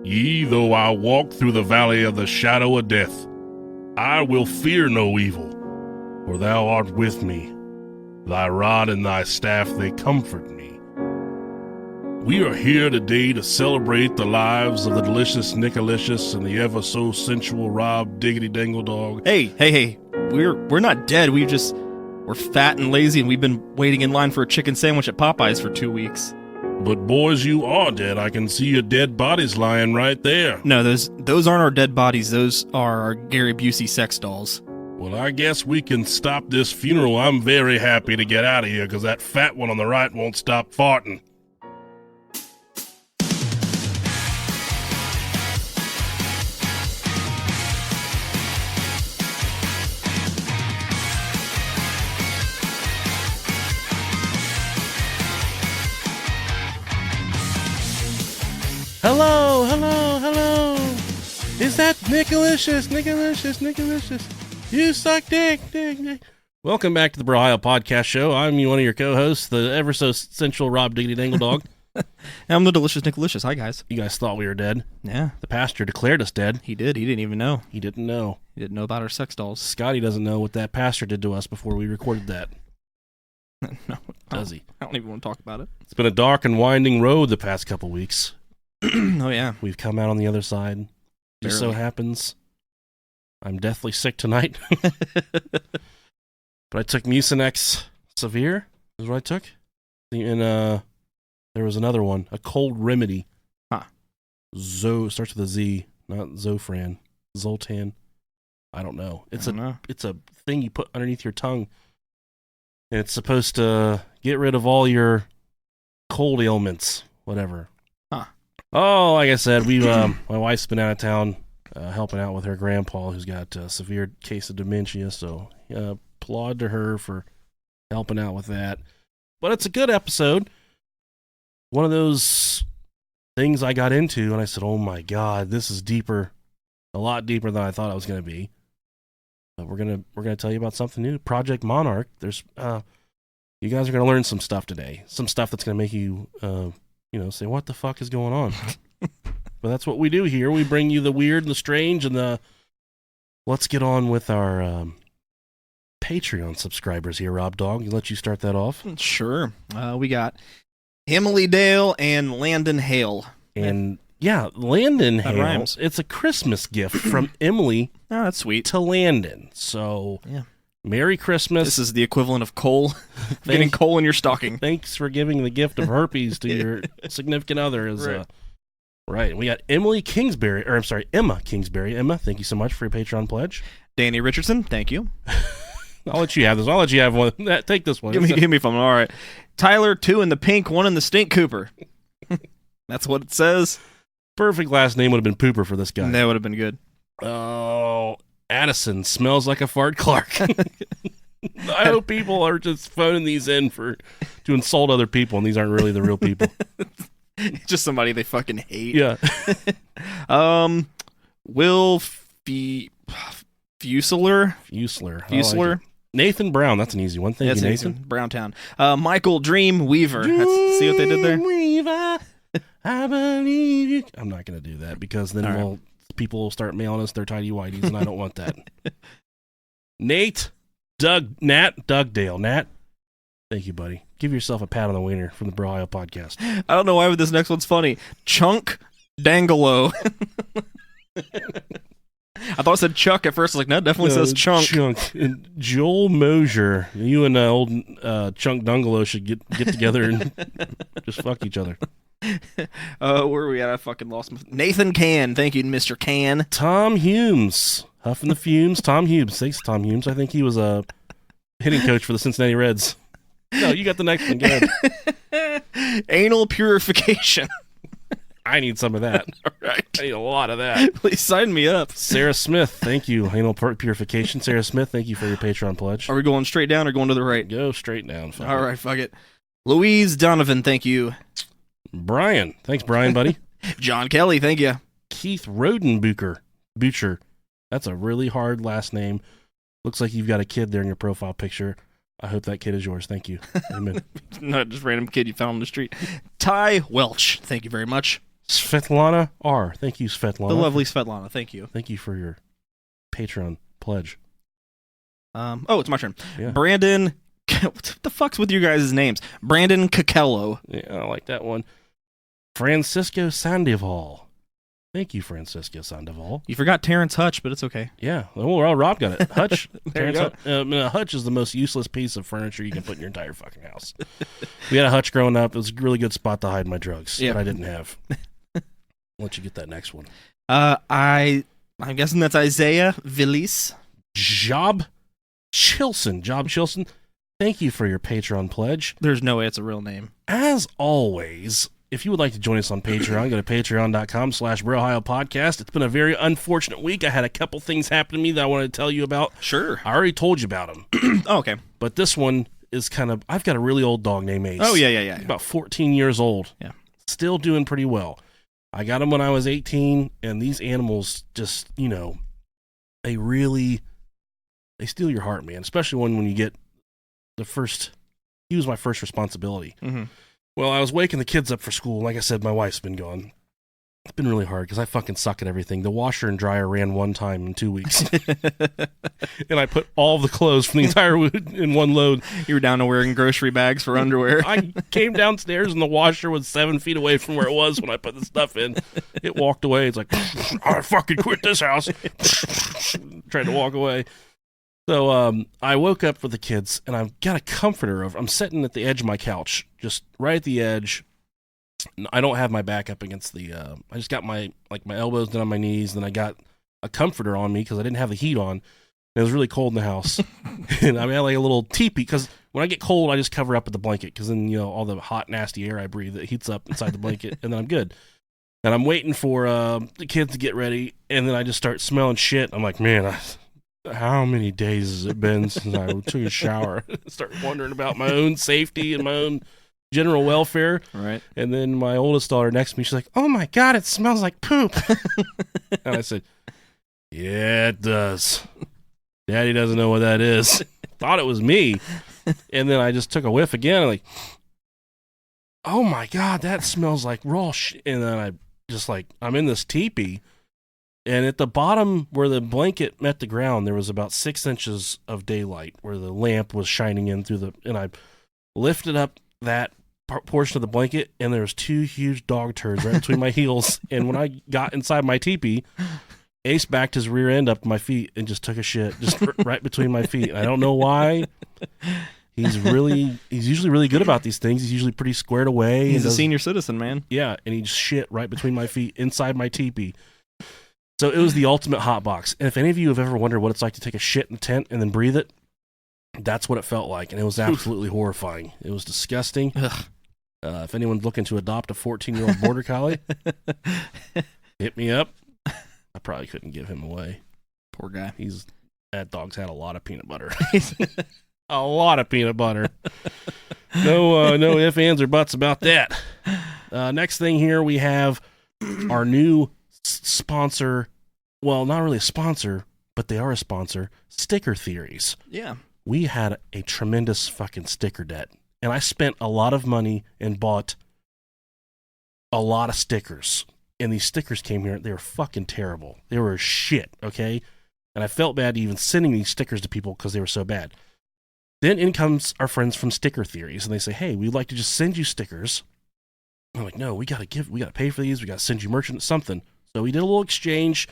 Yea, though I walk through the valley of the shadow of death, I will fear no evil, for thou art with me. Thy rod and thy staff, they comfort me. We are here today to celebrate the lives of the delicious Nickalicious and the ever-so-sensual Rob Diggity Dangle Dog. Hey. We're not dead. We're fat and lazy, and we've been waiting in line for a chicken sandwich at Popeyes for 2 weeks. But boys, you are dead. I can see your dead bodies lying right there. No, those aren't our dead bodies. Those are our Gary Busey sex dolls. Well, I guess we can stop this funeral. I'm very happy to get out of here because that fat one on the right won't stop farting. Hello. Is that Nickalicious? You suck dick. Welcome back to the Bro Podcast Show. I'm one of your co-hosts, the ever-so-sensual Rob Diggity Dangle Dog. I'm the delicious Nickalicious. Hi, guys. You guys thought we were dead. Yeah. The pastor declared us dead. He did. He didn't even know. He didn't know. He didn't know about our sex dolls. Scotty doesn't know what that pastor did to us before we recorded that. No. Does he? I don't even want to talk about it. It's been a dark and winding road the past couple weeks. Oh, yeah. We've come out on the other side. Just so happens, I'm deathly sick tonight. But I took Mucinex Severe, is what I took. And there was another one, a cold remedy. Huh. Starts with a Z, not Zofran. Zoltan. I don't know. It's a thing you put underneath your tongue. And it's supposed to get rid of all your cold ailments, whatever. Huh. Oh, like I said, my wife's been out of town helping out with her grandpa who's got a severe case of dementia, so applaud to her for helping out with that. But it's a good episode. One of those things I got into, and I said, oh my God, this is deeper, a lot deeper than I thought it was going to be. But we're gonna tell you about something new, Project Monarch. There's you guys are gonna learn some stuff today, some stuff that's gonna make you say, what the fuck is going on? But that's what we do here. We bring you the weird and the strange and let's get on with our Patreon subscribers here, Rob Dog. Let you start that off. Sure. We got Emily Dale and Landon Hale. And yeah, Landon Hale. Rhymes. It's a Christmas gift from Emily Oh, that's sweet. to Landon. So yeah. Merry Christmas. This is the equivalent of coal. Getting coal in your stocking. Thanks for giving the gift of herpes to your significant other. Right. We got Emma Kingsbury. Emma, thank you so much for your Patreon pledge. Danny Richardson, thank you. I'll let you have this. I'll let you have one. Take this one. Give me fun. All right. Tyler, 2 in the pink, 1 in the stink Cooper. That's what it says. Perfect last name would have been Pooper for this guy. That would have been good. Oh, Addison smells like a fart Clark. I hope people are just phoning these in to insult other people, and these aren't really the real people. Just somebody they fucking hate. Yeah. Will Fusler. Like Nathan Brown. That's an easy one. Thank you, Nathan. Browntown. Michael Dream Weaver. See what they did there? Weaver, I believe you. I'm not going to do that because then people will start mailing us their tidy whities, and I don't want that. Dugdale. Nat, thank you, buddy. Give yourself a pat on the wiener from the Bro Podcast. I don't know why, but this next one's funny. Chunk Dangelo. I thought it said Chuck at first. I was like, no, it definitely says Chunk. And Joel Mosier, you and old Chunk Dungalo should get together and just fuck each other. Where are we at? I fucking lost my... Nathan Can. Thank you, Mr. Can. Tom Humes. Huffing the fumes. Tom Humes. Thanks, Tom Humes. I think he was a hitting coach for the Cincinnati Reds. No, you got the next one. Go ahead. Anal purification. I need some of that. All right. I need a lot of that. Please sign me up. Sarah Smith, thank you. Anal purification. Sarah Smith, thank you for your Patreon pledge. Are we going straight down or going to the right? Go straight down. All right, fuck it. Louise Donovan, thank you. Brian. Thanks, Brian, buddy. John Kelly, thank you. Keith Rodenbucher. Butcher. That's a really hard last name. Looks like you've got a kid there in your profile picture. I hope that kid is yours. Thank you. Amen. Not just random kid you found on the street. Ty Welch, thank you very much. Svetlana R. Thank you, Svetlana. The lovely Svetlana. Thank you. Thank you for your Patreon pledge. It's my turn. Yeah. Brandon. What the fuck's with you guys' names? Brandon Cakello. Yeah, I like that one. Francisco Sandoval. Thank you, Francisco Sandoval. You forgot Terrence Hutch, but it's okay. Yeah, well, Rob got it. Hutch. There you go. A hutch is the most useless piece of furniture you can put in your entire fucking house. We had a hutch growing up. It was a really good spot to hide my drugs that I didn't have. I'll let you get that next one. I'm guessing that's Isaiah Villis. Job Chilson. Thank you for your Patreon pledge. There's no way it's a real name. As always, if you would like to join us on Patreon, go to patreon.com/BroOhioPodcast. It's been a very unfortunate week. I had a couple things happen to me that I wanted to tell you about. Sure. I already told you about them. Oh, okay. But this one is I've got a really old dog named Ace. Oh, yeah. About 14 years old. Yeah. Still doing pretty well. I got him when I was 18, and these animals just, they steal your heart, man, especially when you get he was my first responsibility. Mm-hmm. Well, I was waking the kids up for school. Like I said, my wife's been gone. It's been really hard because I fucking suck at everything. The washer and dryer ran one time in 2 weeks. And I put all the clothes from the entire in one load. You were down to wearing grocery bags for underwear. I came downstairs and the washer was 7 feet away from where it was when I put the stuff in. It walked away. It's like, I fucking quit this house. Tried to walk away. So I woke up with the kids, and I've got a comforter over. I'm sitting at the edge of my couch, just right at the edge. I don't have my back up against the. I just got my elbows down on my knees, and I got a comforter on me because I didn't have the heat on. It was really cold in the house, and I had like a little teepee because when I get cold, I just cover up with the blanket because then all the hot, nasty air I breathe it heats up inside the blanket, and then I'm good. And I'm waiting for the kids to get ready, and then I just start smelling shit. I'm like, man. How many days has it been since I took a shower? Start wondering about my own safety and my own general welfare. Right. And then my oldest daughter next to me, she's like, "Oh my God, it smells like poop." And I said, "Yeah, it does. Daddy doesn't know what that is." Thought it was me. And then I just took a whiff again. I'm like, "Oh my God, that smells like raw shit." And then I'm in this teepee. And at the bottom where the blanket met the ground, there was about 6 inches of daylight where the lamp was shining in and I lifted up that portion of the blanket, and there was 2 huge dog turds right between my heels. And when I got inside my teepee, Ace backed his rear end up to my feet and just took a shit just right between my feet. And I don't know why. He's usually really good about these things. He's usually pretty squared away. He's a senior citizen, man. Yeah, and he just shit right between my feet inside my teepee. So it was the ultimate hot box. And if any of you have ever wondered what it's like to take a shit in the tent and then breathe it, that's what it felt like. And it was absolutely horrifying. It was disgusting. If anyone's looking to adopt a 14-year-old border collie, hit me up. I probably couldn't give him away. Poor guy. That dog's had a lot of peanut butter. A lot of peanut butter. No ifs, ands, or buts about that. Next thing here, we have our new sponsor. Well, not really a sponsor, but they are a sponsor. Sticker Theories. Yeah. We had a tremendous fucking sticker debt. And I spent a lot of money and bought a lot of stickers. And these stickers came here. They were fucking terrible. They were shit, okay? And I felt bad even sending these stickers to people because they were so bad. Then in comes our friends from Sticker Theories, and they say, "Hey, we'd like to just send you stickers." I'm like, "No, we gotta pay for these. We gotta send you merchandise, something." So we did a little exchange.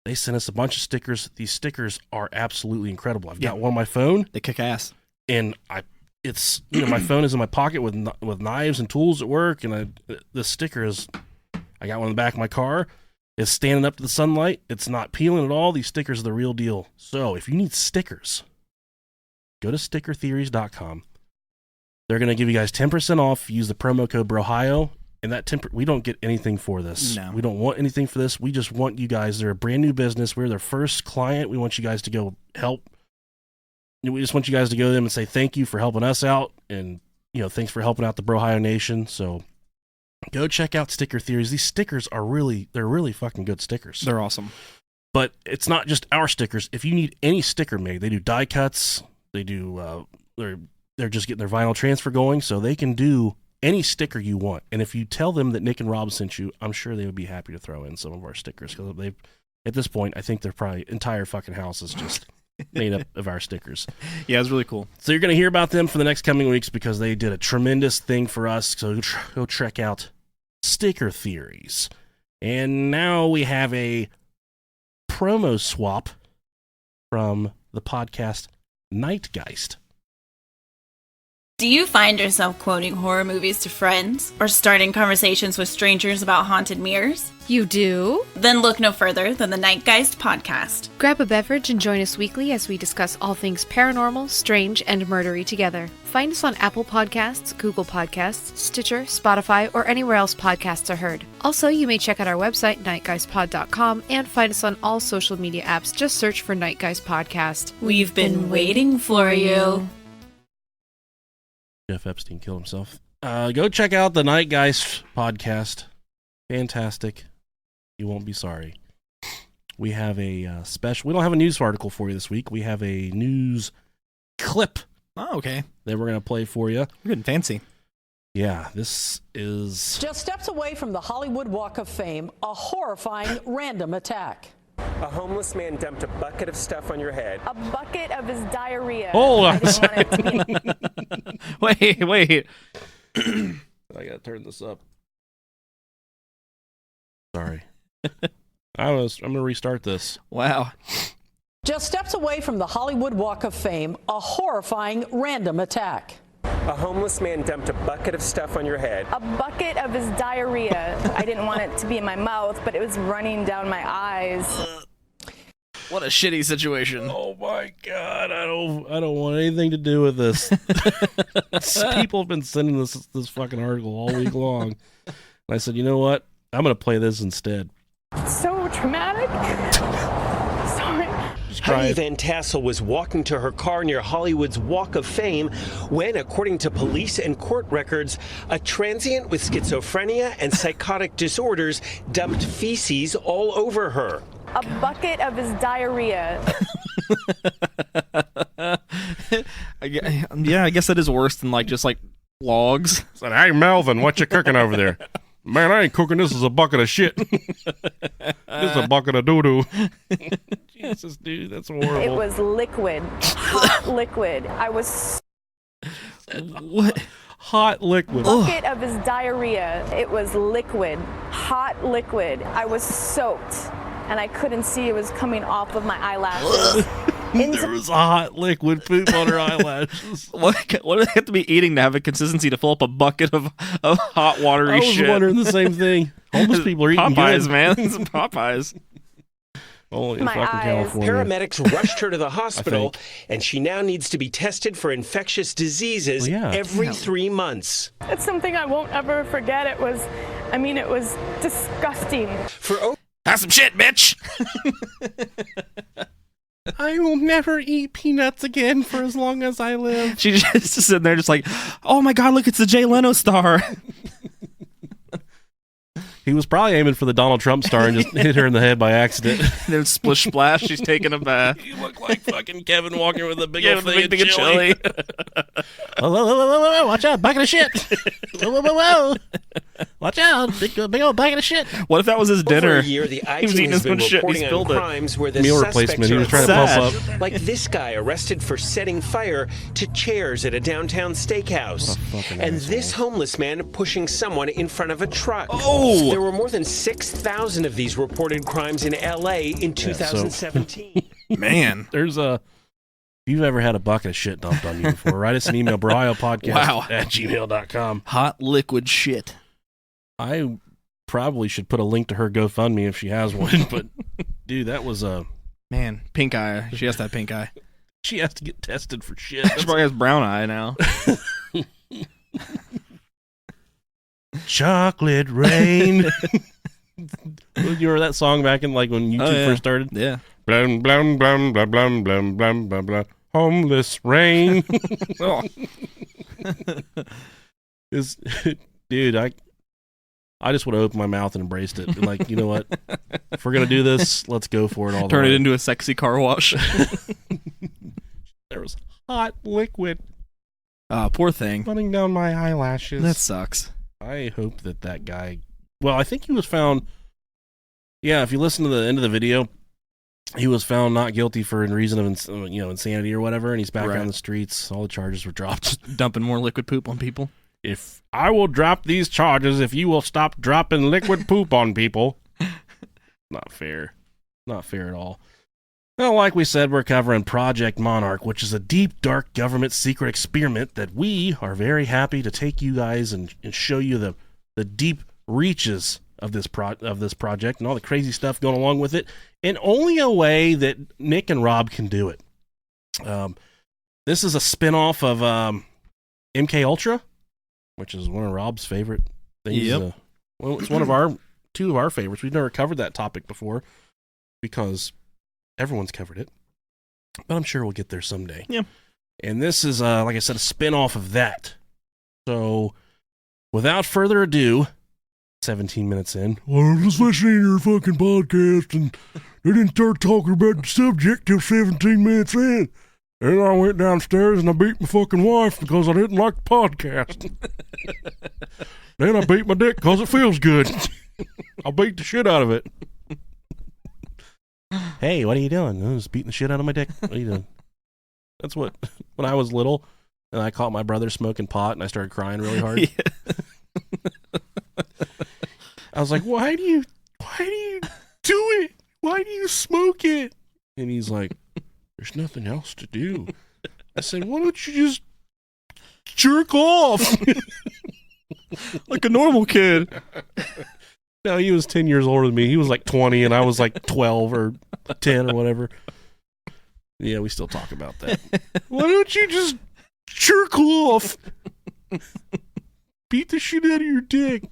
They sent us a bunch of stickers. These stickers are absolutely incredible. I've got one on my phone. They kick ass. And it's my phone is in my pocket with knives and tools at work, and this sticker is. I got one in the back of my car. It's standing up to the sunlight. It's not peeling at all. These stickers are the real deal. So if you need stickers, go to stickertheories.com. They're going to give you guys 10% off. Use the promo code BROHIO. And that we don't get anything for this. No. We don't want anything for this. We just want you guys. They're a brand new business. We're their first client. We want you guys to go help. We just want you guys to go to them and say thank you for helping us out. And, thanks for helping out the BroHio Nation. So go check out Sticker Theories. These stickers they're really fucking good stickers. They're awesome. But it's not just our stickers. If you need any sticker made, they do die cuts. They do, they're just getting their vinyl transfer going, so they can do any sticker you want. And if you tell them that Nick and Rob sent you, I'm sure they would be happy to throw in some of our stickers, because they, at this point, I think their probably entire fucking house is just made up of our stickers. Yeah, it's really cool. So you're going to hear about them for the next coming weeks, because they did a tremendous thing for us. So go check out Sticker Theories. And now we have a promo swap from the podcast Nightgeist. Do you find yourself quoting horror movies to friends or starting conversations with strangers about haunted mirrors? You do? Then look no further than the Nightgeist podcast. Grab a beverage and join us weekly as we discuss all things paranormal, strange, and murdery together. Find us on Apple Podcasts, Google Podcasts, Stitcher, Spotify, or anywhere else podcasts are heard. Also, you may check out our website, nightgeistpod.com, and find us on all social media apps. Just search for Nightgeist Podcast. We've been waiting for you. Jeff Epstein killed himself. Go check out the Nightgeist podcast. Fantastic. You won't be sorry. We have a special... We don't have a news article for you this week. We have a news clip. Oh, okay. That we're going to play for you. We're getting fancy. Yeah, this is... Just steps away from the Hollywood Walk of Fame, a horrifying random attack. A homeless man dumped a bucket of stuff on your head. A bucket of his diarrhea. Hold on. I didn't want it to be... Wait. I got to turn this up. Sorry. I'm going to restart this. Wow. Just steps away from the Hollywood Walk of Fame, a horrifying random attack. A homeless man dumped a bucket of stuff on your head. A bucket of his diarrhea. I didn't want it to be in my mouth, but it was running down my eyes. What a shitty situation. Oh my God, I don't want anything to do with this. People have been sending this fucking article all week long. And I said, you know what? I'm going to play this instead. So traumatic. Sorry. Heidi Van Tassel was walking to her car near Hollywood's Walk of Fame when, according to police and court records, a transient with schizophrenia and psychotic disorders dumped feces all over her. A bucket of his diarrhea. Yeah, I guess that is worse than just logs. Said, hey Melvin, what you cooking over there? Man, I ain't cooking. This is a bucket of shit. This is a bucket of doo-doo. Jesus, dude, that's horrible. It was liquid. Hot liquid. I was... What? Hot liquid. Bucket of his diarrhea. It was liquid. Hot liquid. I was soaked. And I couldn't see it was coming off of my eyelashes. There was a hot liquid poop on her eyelashes. What do they have to be eating to have a consistency to fill up a bucket of hot watery I was shit? wondering the same thing. Homeless people are eating Popeyes, good. man. Some Popeyes. Only in My fucking eyes. California. Paramedics rushed her to the hospital, and she now needs to be tested for infectious diseases every 3 months. It's something I won't ever forget. It was disgusting. Have some shit, bitch. I will never eat peanuts again for as long as I live. She just sitting there just like, oh my God, look, it's the Jay Leno star. He was probably aiming for the Donald Trump star and just hit her in the head by accident. And then splish splash, she's taking a bath. You look like fucking Kevin Walker with a big Yeah, old with a thing big of chili. Whoa, watch out, bucket of shit. Whoa. Watch out, big old bucket of shit. What if that was his dinner? Over a year, the He was eating IG has his own been shit, he reporting on spilled it. crimes where the Meal suspects replacement, he was are trying to Sad. puff up. like this guy arrested for setting fire to chairs at a downtown steakhouse. And this homeless man pushing someone in front of a truck. Oh! There were more than 6,000 of these reported crimes in LA in 2017. Man. There's if you've ever had a bucket of shit dumped on you before, write us an email, briopodcast@gmail.com. Hot liquid shit. I probably should put a link to her GoFundMe if she has one, but dude, that was Man, pink eye. She has that pink eye. she has to get tested for shit. She probably has brown eye now. Chocolate rain. You remember that song back in when YouTube first started? Yeah. Blum blum blum blum blum blum blum blum blum. Homeless rain. Oh. Dude, I just would have opened my mouth and embraced it. Like, you know what? If we're gonna do this, let's go for it all. Turn the way. it into a sexy car wash. There was hot liquid. Poor thing. running down my eyelashes. That sucks. I hope that guy. Well, I think he was found. Yeah, if you listen to the end of the video, he was found not guilty for a reason of insanity or whatever, and he's back on the streets. All the charges were dropped. Dumping more liquid poop on people. If I will drop these charges, if you will stop dropping liquid poop on people. Not fair. Not fair at all. Well, like we said, we're covering Project Monarch, which is a deep, dark government secret experiment that we are very happy to take you guys and show you the deep reaches of this project and all the crazy stuff going along with it, in only a way that Nick and Rob can do it. This is a spin-off of MK Ultra, which is one of Rob's favorite things. Yep. Well, it's one of two of our favorites. We've never covered that topic before because everyone's covered it, but I'm sure we'll get there someday. Yeah. And this is, like I said, a spin-off of that. So, without further ado, 17 minutes in, well, I was just listening to your fucking podcast, and they didn't start talking about the subject till 17 minutes in. And I went downstairs and I beat my fucking wife because I didn't like the podcast. Then I beat my dick because it feels good. I beat the shit out of it. Hey, what are you doing? I was beating the shit out of my dick. What are you doing? That's what, when I was little, and I caught my brother smoking pot, and I started crying really hard. I was like, why do you do it? Why do you smoke it? And he's like, there's nothing else to do. I said, why don't you just jerk off? Like a normal kid. No, he was 10 years older than me. He was like 20, and I was like 12 or 10 or whatever. Yeah, we still talk about that. Why don't you just jerk off? Beat the shit out of your dick.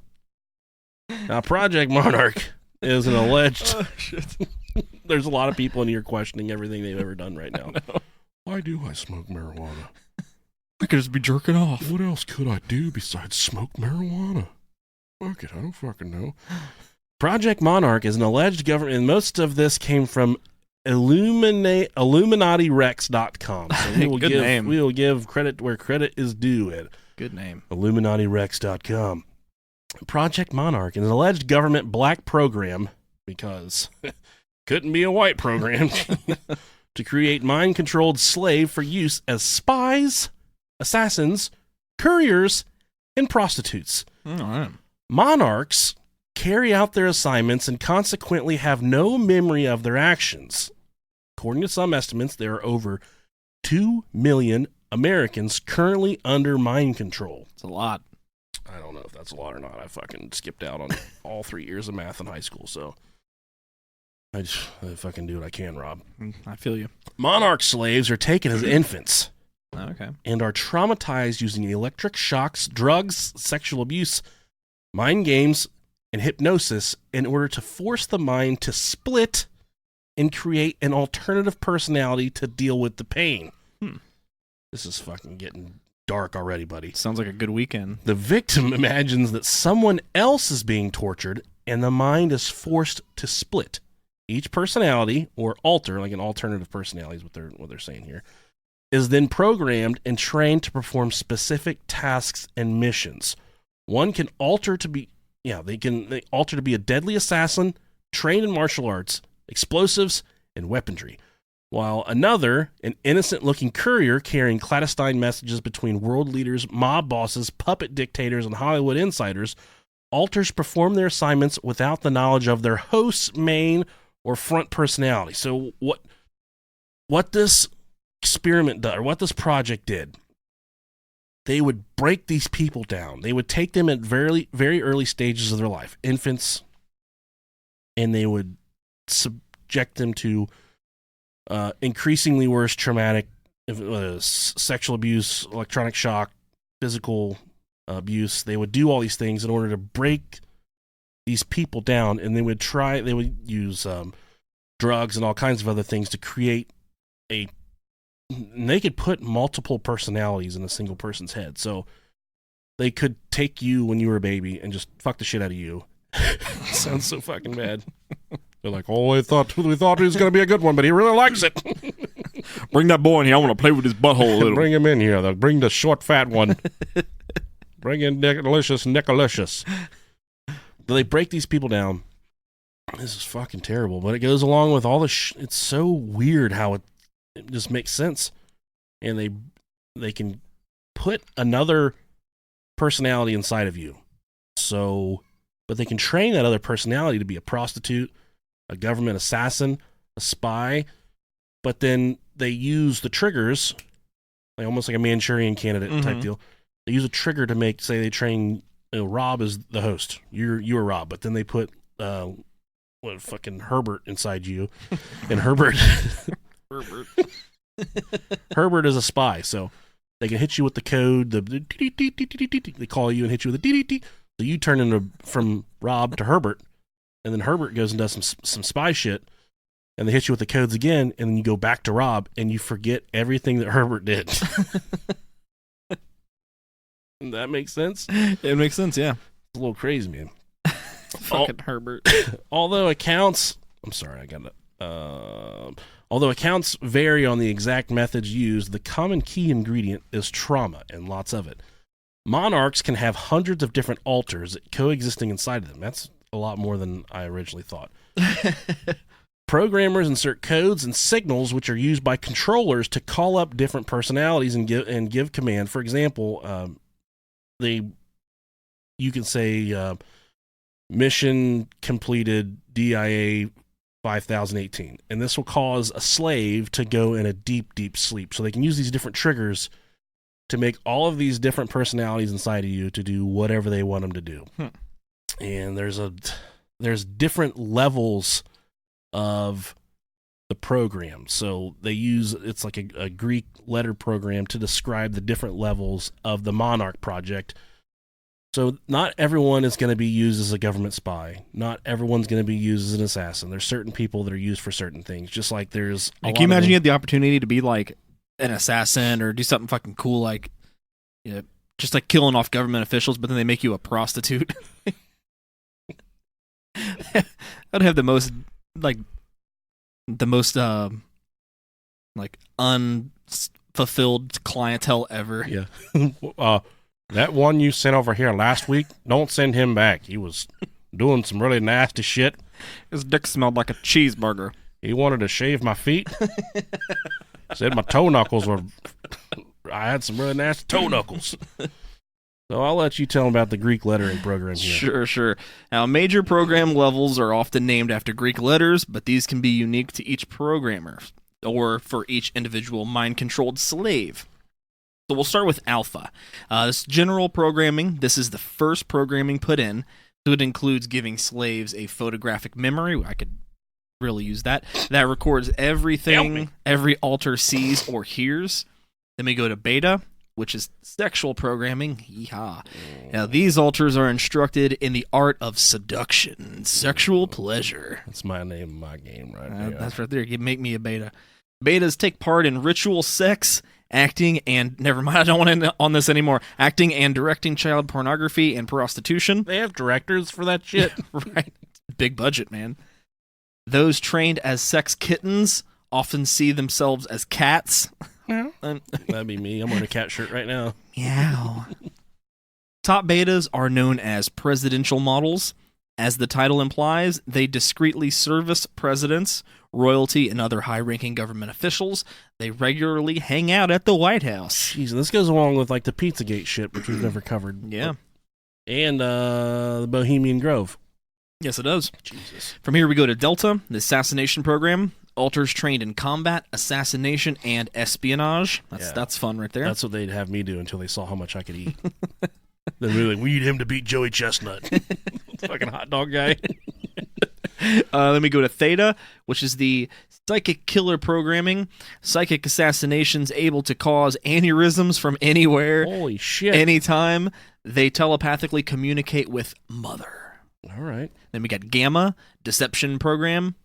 Now, Project Monarch is an alleged... Oh, shit. There's a lot of people in here questioning everything they've ever done right now. Why do I smoke marijuana? I could just be jerking off. What else could I do besides smoke marijuana? Fuck it, I don't fucking know. Project Monarch is an alleged government, and most of this came from IlluminatiRex.com. So we will give credit where credit is due at Good name. IlluminatiRex.com. Project Monarch is an alleged government black program, because couldn't be a white program, to create mind-controlled slaves for use as spies, assassins, couriers, and prostitutes. All right. Monarchs carry out their assignments and consequently have no memory of their actions. According to some estimates, there are over 2 million Americans currently under mind control. It's a lot. I don't know if that's a lot or not. I fucking skipped out on all 3 years of math in high school, so I fucking do what I can, Rob. I feel you. Monarch slaves are taken as infants. Okay. And are traumatized using electric shocks, drugs, sexual abuse, mind games, and hypnosis in order to force the mind to split and create an alternative personality to deal with the pain. This is fucking getting dark already, buddy. Sounds like a good weekend. The victim imagines that someone else is being tortured, and the mind is forced to split. Each personality, or alter, like an alternative personality is what they're saying here, is then programmed and trained to perform specific tasks and missions. One can alter to be, they alter to be a deadly assassin, trained in martial arts, explosives, and weaponry. While another, an innocent-looking courier carrying clandestine messages between world leaders, mob bosses, puppet dictators, and Hollywood insiders, alters perform their assignments without the knowledge of their host's main or front personality. So what this experiment did, or what this project did, they would break these people down. They would take them at very, very early stages of their life, infants, and they would subject them to increasingly worse traumatic sexual abuse, electronic shock, physical abuse. They would do all these things in order to break these people down, and they would use drugs and all kinds of other things to create and they could put multiple personalities in a single person's head. So they could take you when you were a baby and just fuck the shit out of you. Sounds so fucking bad. They're like, we thought he was going to be a good one, but he really likes it. Bring that boy in here. I want to play with his butthole a little. Bring him in here. Bring the short, fat one. Bring in Nicolicious. They break these people down. This is fucking terrible, but it goes along with all the it's so weird how it just makes sense. And they can put another personality inside of you. So, but they can train that other personality to be a prostitute, a government assassin, a spy, but then they use the triggers, like almost like a Manchurian candidate type deal. They use a trigger to make, say they train, Rob is the host. You're Rob, but then they put fucking Herbert inside you, and Herbert is a spy, so they can hit you with the code. They call you and hit you with a DDT. So you turn into from Rob to Herbert, and then Herbert goes and does some spy shit, and they hit you with the codes again, and then you go back to Rob, and you forget everything that Herbert did. That makes sense? It makes sense, yeah. It's a little crazy, man. Fucking Herbert. Although accounts vary on the exact methods used, the common key ingredient is trauma, and lots of it. Monarchs can have hundreds of different alters coexisting inside of them. That's a lot more than I originally thought. Programmers insert codes and signals which are used by controllers to call up different personalities and give command. For example, you can say mission completed DIA 5018, and this will cause a slave to go in a deep, deep sleep. So they can use these different triggers to make all of these different personalities inside of you to do whatever they want them to do. And there's different levels of the program. So they use, it's like a Greek letter program to describe the different levels of the Monarch project. So not everyone is going to be used as a government spy. Not everyone's going to be used as an assassin. There's certain people that are used for certain things. Just like there's can you imagine you had the opportunity to be like an assassin or do something fucking cool, like, you know, just like killing off government officials, but then they make you a prostitute? I'd have the most unfulfilled clientele ever. Yeah. That one you sent over here last week, don't send him back. He was doing some really nasty shit. His dick smelled like a cheeseburger. He wanted to shave my feet. Said my toe knuckles were... I had some really nasty toe knuckles. So I'll let you tell him about the Greek lettering program here. Sure. Now, major program levels are often named after Greek letters, but these can be unique to each programmer or for each individual mind-controlled slave. So we'll start with Alpha. This general programming, this is the first programming put in, so it includes giving slaves a photographic memory. I could really use that. That records everything every alter sees or hears. Then we go to Beta, which is sexual programming. Yeehaw. Now, these alters are instructed in the art of seduction and sexual pleasure. That's my name of my game right there. That's right there. You make me a Beta. Betas take part in ritual sex, acting and... Never mind, I don't want to end on this anymore. Acting and directing child pornography and prostitution. They have directors for that shit. Right. Big budget, man. Those trained as sex kittens often see themselves as cats. That'd be me. I'm wearing a cat shirt right now. Meow. Top betas are known as presidential models. As the title implies, they discreetly service presidents, royalty, and other high-ranking government officials. They regularly hang out at the White House. Jeez, and this goes along with like the Pizzagate shit, which we've never covered. Yeah. And the Bohemian Grove. Yes, it does. Jesus. From here we go to Delta, the assassination program. Alters trained in combat, assassination, and espionage. That's fun right there. That's what they'd have me do until they saw how much I could eat. They're really like, we need him to beat Joey Chestnut. Fucking hot dog guy. Then we go to Theta, which is the psychic killer programming. Psychic assassinations able to cause aneurysms from anywhere. Holy shit. Anytime. They telepathically communicate with Mother. All right. Then we got Gamma, deception program.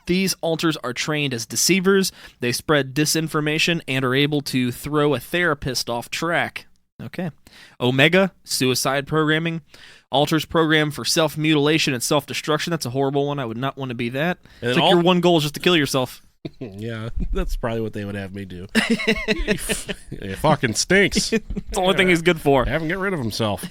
These alters are trained as deceivers. They spread disinformation and are able to throw a therapist off track. Okay. Omega, suicide programming. Alters program for self-mutilation and self-destruction. That's a horrible one. I would not want to be that. It's like your one goal is just to kill yourself. Yeah, that's probably what they would have me do. It fucking stinks. It's the only thing he's good for. Have him get rid of himself.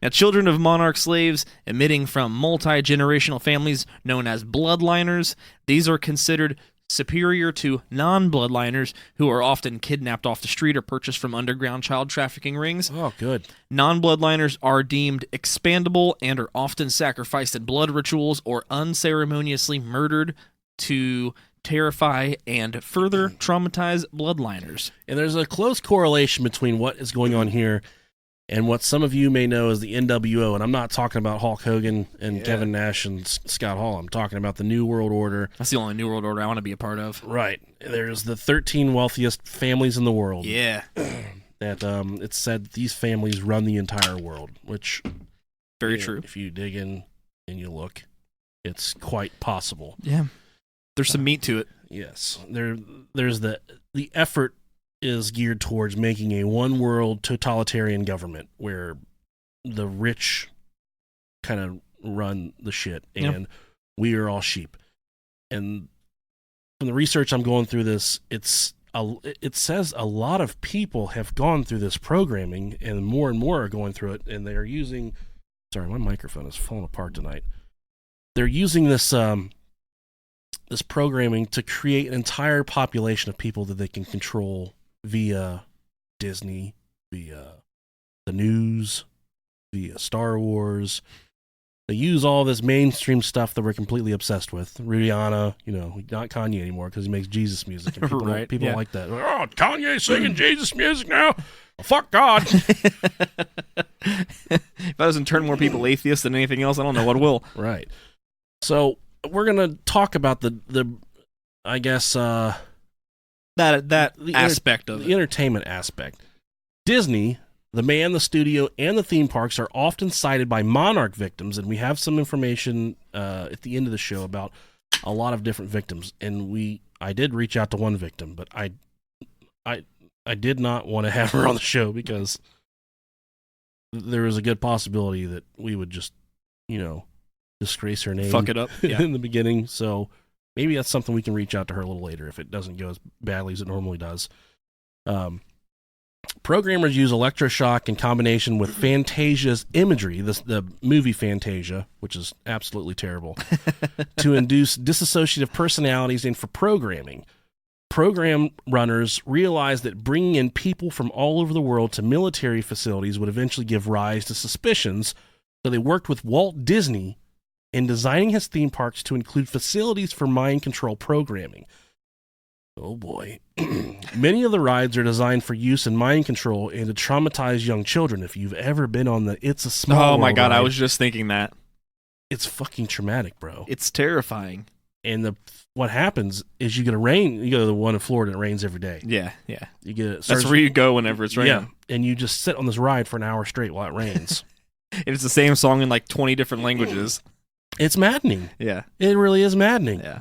Now, children of monarch slaves emitting from multi-generational families known as bloodliners, these are considered superior to non-bloodliners who are often kidnapped off the street or purchased from underground child trafficking rings. Oh, good. Non-bloodliners are deemed expandable and are often sacrificed in blood rituals or unceremoniously murdered to terrify and further traumatize bloodliners. And there's a close correlation between what is going on here and what some of you may know as the NWO. And I'm not talking about Hulk Hogan and Kevin Nash and Scott Hall. I'm talking about the New World Order. That's the only New World Order I want to be a part of. Right. There's the 13 wealthiest families in the world. Yeah. That it's said these families run the entire world, which very true. If you dig in and you look, it's quite possible. Yeah. There's some meat to it. Yes. There's the effort is geared towards making a one world totalitarian government where the rich kind of run the shit and we are all sheep. And from the research I'm going through this, it says a lot of people have gone through this programming and more are going through it, and they're using, sorry, my microphone is falling apart tonight. They're using this this programming to create an entire population of people that they can control via Disney, via the news, via Star Wars. They use all this mainstream stuff that we're completely obsessed with. Rihanna, not Kanye anymore because he makes Jesus music. And people right, don't like that. Oh, Kanye singing Jesus music now? Well, fuck God. If that doesn't turn more people atheists than anything else, I don't know what will. Right. So we're gonna talk about the I guess that aspect of the entertainment aspect. Disney, the man, the studio, and the theme parks are often cited by Monarch victims, and we have some information at the end of the show about a lot of different victims. And I did reach out to one victim, but I did not want to have her on the show because there was a good possibility that we would just, disgrace her name. Fuck it up. Yeah. In the beginning. So maybe that's something we can reach out to her a little later if it doesn't go as badly as it normally does. Programmers use electroshock in combination with Fantasia's imagery, the movie Fantasia, which is absolutely terrible, to induce dissociative personalities and for programming. Program runners realized that bringing in people from all over the world to military facilities would eventually give rise to suspicions, so they worked with Walt Disney in designing his theme parks to include facilities for mind control programming. Oh boy. Many of the rides are designed for use in mind control and to traumatize young children. If you've ever been on the It's a Small World my God, ride, I was just thinking that. It's fucking traumatic, bro. It's terrifying. And what happens is you get you go to the one in Florida, it rains every day. Yeah. You get That's where you go whenever it's raining. Yeah, and you just sit on this ride for an hour straight while it rains. It's the same song in like 20 different languages. It's maddening. Yeah. It really is maddening. Yeah.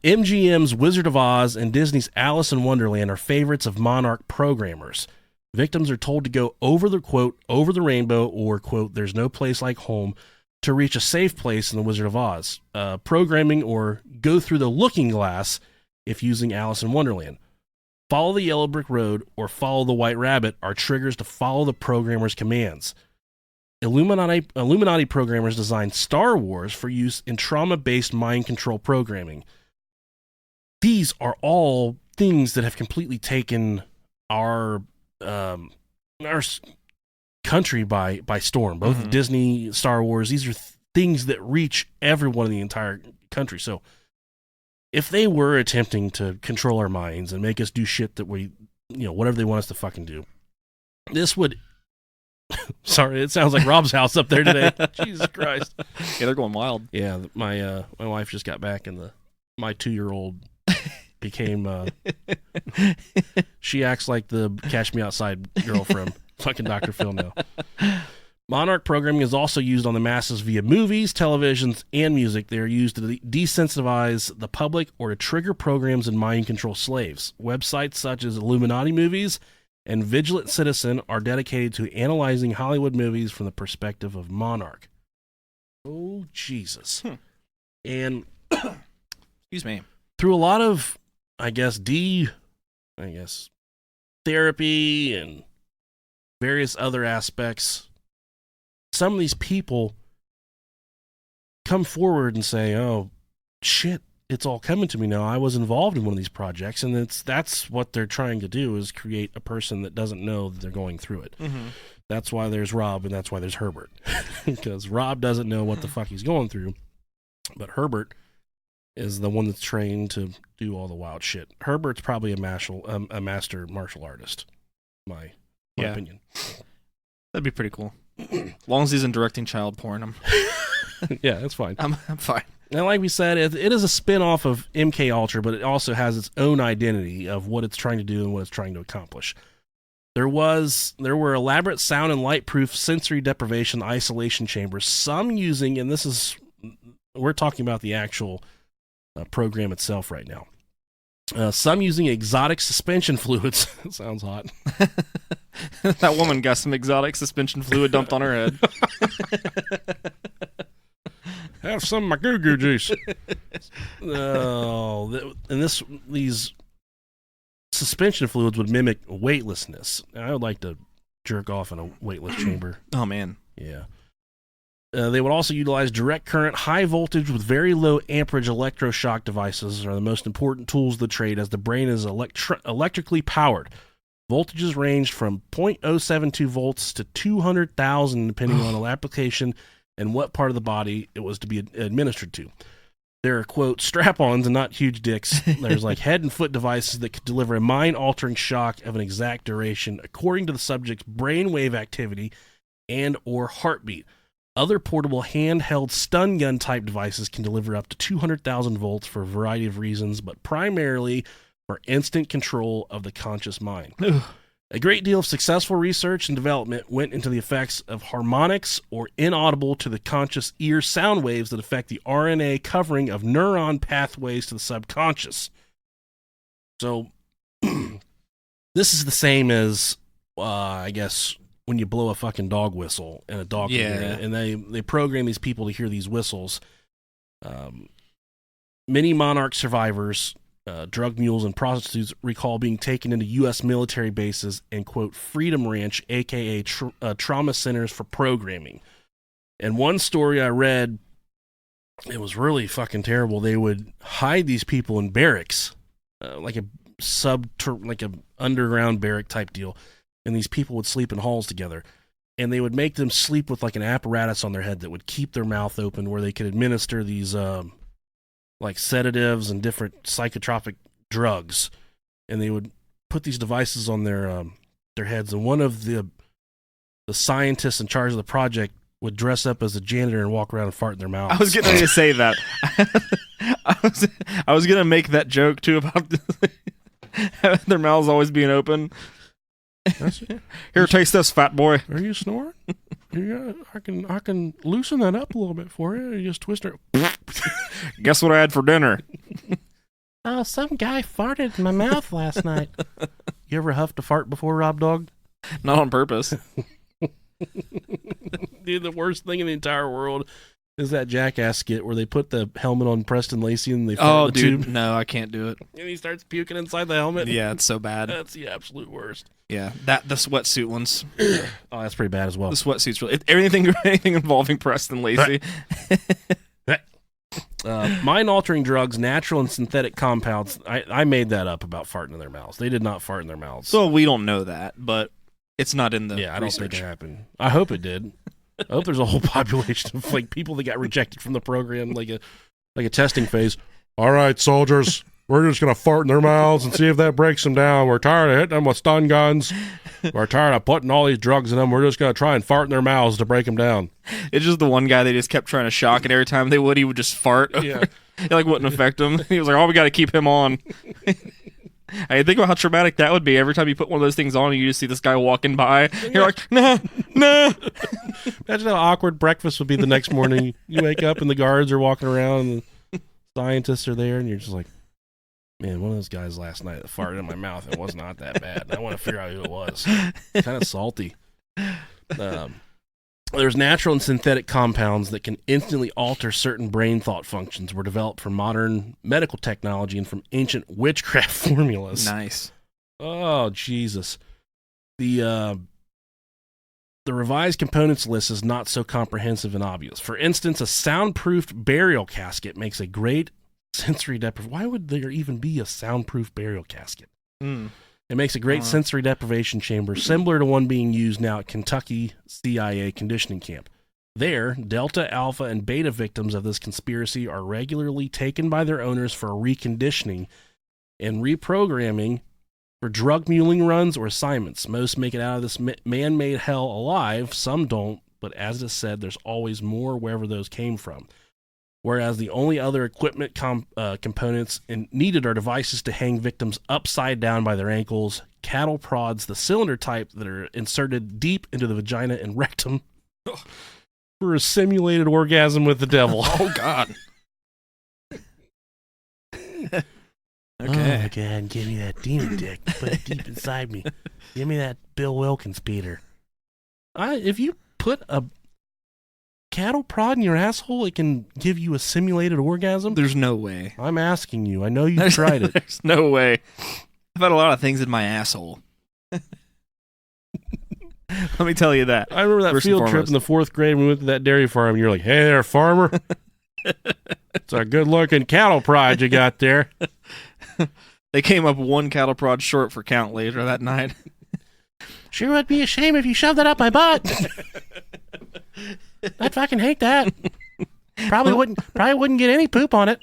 MGM's Wizard of Oz and Disney's Alice in Wonderland are favorites of Monarch programmers. Victims are told to go over the rainbow, or, quote, there's no place like home, to reach a safe place in the Wizard of Oz. Programming or go through the looking glass if using Alice in Wonderland. Follow the yellow brick road or follow the white rabbit are triggers to follow the programmer's commands. Illuminati programmers designed Star Wars for use in trauma-based mind control programming. These are all things that have completely taken our country by storm. Both Disney, Star Wars, these are things that reach everyone in the entire country. So if they were attempting to control our minds and make us do shit that we, whatever they want us to fucking do, this would... Sorry, it sounds like Rob's house up there today. Jesus Christ. Yeah, they're going wild. Yeah, my wife just got back, and my 2-year-old became she acts like the Cash Me Outside girl from fucking Dr. Phil now. Monarch programming is also used on the masses via movies, televisions, and music. They are used to desensitize the public or to trigger programs and mind control slaves. Websites such as Illuminati Movies and Vigilant Citizen are dedicated to analyzing Hollywood movies from the perspective of Monarch. Oh, Jesus. And excuse me. through a lot of, therapy and various other aspects, some of these people come forward and say, oh, shit, it's all coming to me now. I was involved in one of these projects, and that's what they're trying to do, is create a person that doesn't know that they're going through it. Mm-hmm. That's why there's Rob, and that's why there's Herbert. Because Rob doesn't know what the fuck he's going through, but Herbert is the one that's trained to do all the wild shit. Herbert's probably a master martial artist, my opinion. That'd be pretty cool. As long as he's in directing child porn, yeah, that's fine. I'm fine. And like we said, it is a spin-off of MK Ultra, but it also has its own identity of what it's trying to do and what it's trying to accomplish. There were elaborate sound and light-proof sensory deprivation isolation chambers, some using, and we're talking about the actual program itself right now. Some using exotic suspension fluids. Sounds hot. That woman got some exotic suspension fluid dumped on her head. Have some of my goo-goo juice. These suspension fluids would mimic weightlessness. I would like to jerk off in a weightless chamber. Oh, man. Yeah. They would also utilize direct current, high voltage with very low amperage electroshock devices are the most important tools of the trade, as the brain is electrically powered. Voltages ranged from 0.072 volts to 200,000 depending on the application and what part of the body it was to be administered to. There are, quote, strap-ons and not huge dicks. There's like head and foot devices that could deliver a mind-altering shock of an exact duration according to the subject's brainwave activity and or heartbeat. Other portable handheld stun gun type devices can deliver up to 200,000 volts for a variety of reasons, but primarily for instant control of the conscious mind. A great deal of successful research and development went into the effects of harmonics or inaudible to the conscious ear sound waves that affect the RNA covering of neuron pathways to the subconscious. So, this is the same as, when you blow a fucking dog whistle and a dog can hear it, and they program these people to hear these whistles. Many Monarch survivors, drug mules, and prostitutes recall being taken into U.S. military bases and, quote, Freedom Ranch, a.k.a. trauma centers for programming. And one story I read, it was really fucking terrible. They would hide these people in barracks, like a underground barrack type deal, and these people would sleep in halls together. And they would make them sleep with like an apparatus on their head that would keep their mouth open, where they could administer these like sedatives and different psychotropic drugs, and they would put these devices on their heads. And one of the scientists in charge of the project would dress up as a janitor and walk around and fart in their mouths. I was getting ready to say that. I was gonna make that joke too about their mouths always being open. Here, taste this, fat boy. Are you snoring? I can loosen that up a little bit for you. You just twist it. Guess what I had for dinner? Some guy farted in my mouth last night. You ever huffed a fart before, Rob Dog? Not on purpose. Dude, the worst thing in the entire world is that Jackass skit where they put the helmet on Preston Lacey and they fart in the tube. No, I can't do it. And he starts puking inside the helmet. Yeah, it's so bad. That's the absolute worst. Yeah, the sweatsuit ones. Oh, that's pretty bad as well. The sweatsuits, really. Anything involving Preston Lacey. Mind-altering drugs, natural and synthetic compounds. I made that up about farting in their mouths. They did not fart in their mouths. So we don't know that, but it's not in the I don't research. think it happened. I hope it did. I hope there's a whole population of like people that got rejected from the program, like a testing phase. All right, soldiers, we're just gonna fart in their mouths and see if that breaks them down. We're tired of hitting them with stun guns. We're tired of putting all these drugs in them. We're just gonna try and fart in their mouths to break them down. It's just the one guy they just kept trying to shock, and every time they would, he would just fart. Yeah, it like wouldn't affect him. He was like, "Oh, we got to keep him on." I think about how traumatic that would be. Every time you put one of those things on, and you just see this guy walking by. You're like, nah. Imagine how awkward breakfast would be the next morning. You wake up and the guards are walking around, and the scientists are there, and you're just like, man, one of those guys last night that farted in my mouth, it was not that bad. I want to figure out who it was. Kind of salty. There's natural and synthetic compounds that can instantly alter certain brain thought functions were developed from modern medical technology and from ancient witchcraft formulas. Nice. Oh, Jesus. The revised components list is not so comprehensive and obvious. For instance, a soundproofed burial casket makes a great sensory deprivation. Why would there even be a soundproof burial casket? It makes a great sensory deprivation chamber, similar to one being used now at Kentucky CIA conditioning camp. There, Delta, Alpha, and Beta victims of this conspiracy are regularly taken by their owners for reconditioning and reprogramming for drug muling runs or assignments. Most make it out of this man-made hell alive. Some don't, but as is said, there's always more wherever those came from. Whereas the only other equipment components needed are devices to hang victims upside down by their ankles, cattle prods, the cylinder type that are inserted deep into the vagina and rectum for a simulated orgasm with the devil. Oh, God. Okay. Oh, God, give me that demon dick. Put it deep inside me. Give me that Bill Wilkins, Peter. If you put a cattle prod in your asshole, it can give you a simulated orgasm? There's no way. I'm asking you. I know you've tried it. There's no way. I've had a lot of things in my asshole. Let me tell you that. I remember that field trip in the 4th grade when we went to that dairy farm. And you're like, hey there, farmer. It's a good-looking cattle prod you got there. They came up one cattle prod short for count later that night. Sure would be a shame if you shoved that up my butt. I'd fucking hate that. Probably wouldn't get any poop on it.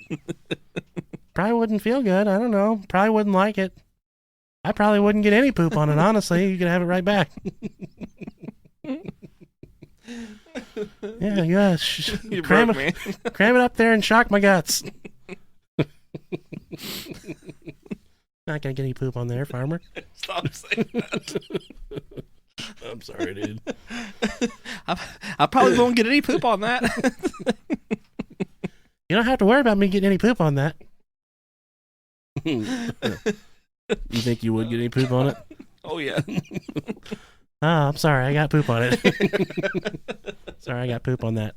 Probably wouldn't feel good. I don't know. Probably wouldn't like it. I probably wouldn't get any poop on it, honestly. You could have it right back. Yeah. Cram it up there and shock my guts. Not gonna get any poop on there, farmer. Stop saying that. I'm sorry, dude. I probably won't get any poop on that. You don't have to worry about me getting any poop on that. You think you would get any poop on it? Oh, yeah. Oh, I'm sorry. I got poop on it. Sorry, I got poop on that.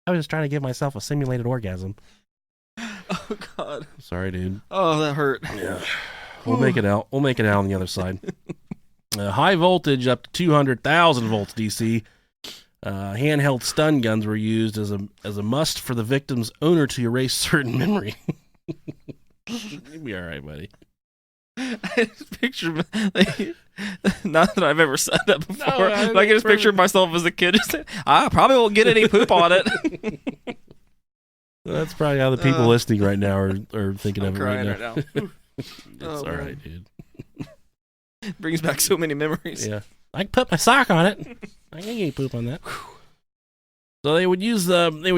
I was just trying to give myself a simulated orgasm. Oh, God. Sorry, dude. Oh, that hurt. Yeah. We'll make it out. We'll make it out on the other side. High voltage up to 200,000 volts DC. Handheld stun guns were used as a must for the victim's owner to erase certain memory. You'll be all right, buddy. I just picture, not that I've ever said that before, No, but I can just picture myself as a kid. Just, I probably won't get any poop on it. That's probably how the people listening right now are thinking I'm of it crying right now. It's Oh, all man. right, dude. Brings back so many memories. Yeah. I can put my sock on it. I can get poop on that. So they would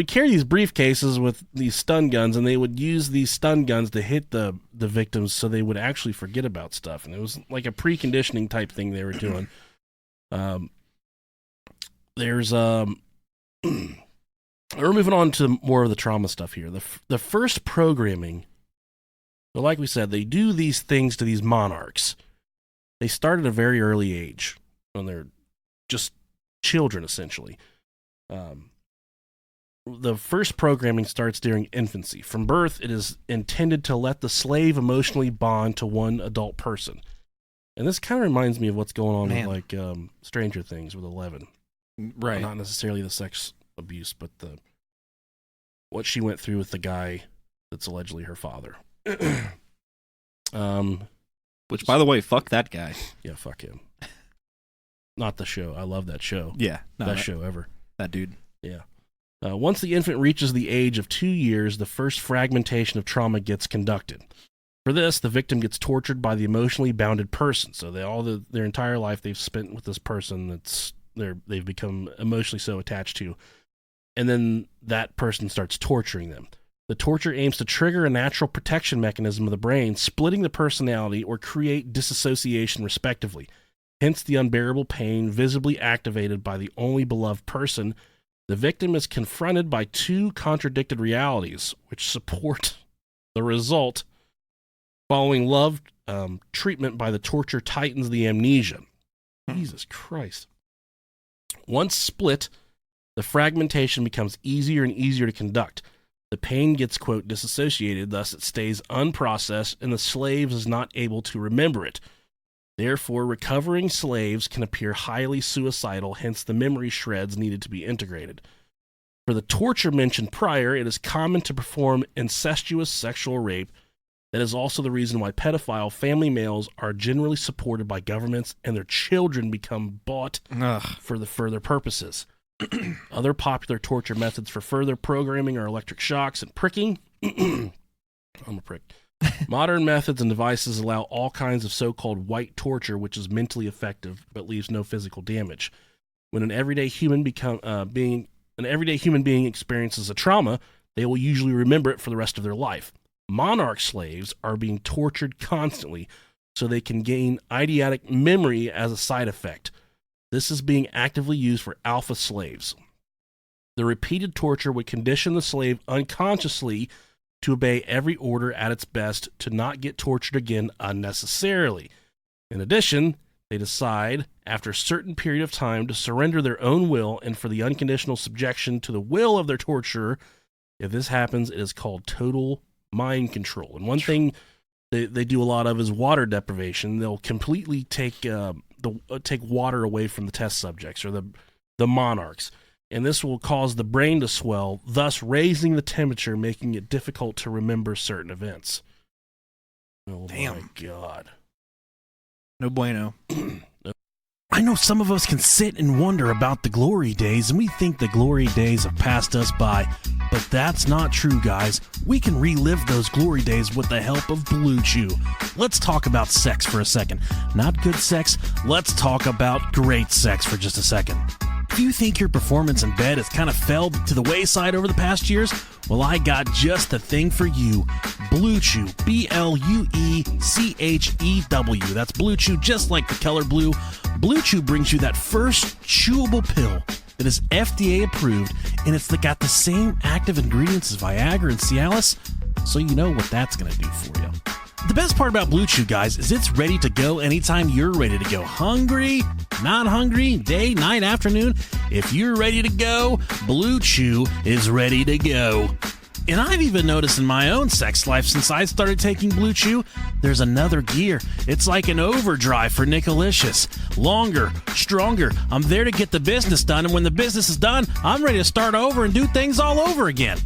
carry these briefcases with these stun guns, and they would use these stun guns to hit the victims so they would actually forget about stuff. And it was like a preconditioning type thing they were doing. We're moving on to more of the trauma stuff here. The first programming, so like we said, they do these things to these monarchs. They start at a very early age when they're just children, essentially. The first programming starts during infancy. From birth, it is intended to let the slave emotionally bond to one adult person. And this kind of reminds me of what's going on with like Stranger Things with 11. Right. Not necessarily the sex abuse, but what she went through with the guy that's allegedly her father. Which, by the way, fuck that guy. Yeah, fuck him. Not the show. I love that show. Yeah. No, Best show ever. That dude. Yeah. Once the infant reaches the age of 2 years, the first fragmentation of trauma gets conducted. For this, the victim gets tortured by the emotionally bounded person. So their entire life they've spent with this person they've become emotionally so attached to. And then that person starts torturing them. The torture aims to trigger a natural protection mechanism of the brain, splitting the personality or create disassociation respectively. Hence the unbearable pain visibly activated by the only beloved person. The victim is confronted by two contradicted realities, which support the result. Following love treatment by the torture tightens the amnesia. Jesus Christ. Once split, The fragmentation becomes easier and easier to conduct. The pain gets, quote, disassociated, thus it stays unprocessed, and the slave is not able to remember it. Therefore, recovering slaves can appear highly suicidal, hence the memory shreds needed to be integrated. For the torture mentioned prior, it is common to perform incestuous sexual rape. That is also the reason why pedophile family males are generally supported by governments and their children become bought for the further purposes. Other popular torture methods for further programming are electric shocks and pricking. I'm a prick. Modern methods and devices allow all kinds of so-called white torture, which is mentally effective but leaves no physical damage. When an everyday human being experiences a trauma, they will usually remember it for the rest of their life. Monarch slaves are being tortured constantly so they can gain eidetic memory as a side effect. This is being actively used for alpha slaves. The repeated torture would condition the slave unconsciously to obey every order at its best to not get tortured again unnecessarily. In addition, they decide, after a certain period of time, to surrender their own will and for the unconditional subjection to the will of their torturer. If this happens, it is called total mind control. And one thing they do a lot of is water deprivation. They'll completely take water away from the test subjects or the monarchs, and this will cause the brain to swell, thus raising the temperature, making it difficult to remember certain events. Oh, damn. My God. No bueno. I know some of us can sit and wonder about the glory days, and we think the glory days have passed us by. But that's not true, guys. We can relive those glory days with the help of Blue Chew. Let's talk about sex for a second. Not good sex, let's talk about great sex for just a second. If you think your performance in bed has kind of fell to the wayside over the past years, well, I got just the thing for you. Blue Chew, BLUECHEW. That's Blue Chew, just like the color blue. Blue Chew brings you that first chewable pill that is FDA approved, and it's got the same active ingredients as Viagra and Cialis, so you know what that's going to do for you. The best part about Blue Chew, guys, is it's ready to go anytime you're ready to go. Hungry, not hungry, day, night, afternoon. If you're ready to go, Blue Chew is ready to go. And I've even noticed in my own sex life since I started taking Blue Chew, there's another gear. It's like an overdrive for Nicolicious. Longer, stronger. I'm there to get the business done, and when the business is done, I'm ready to start over and do things all over again.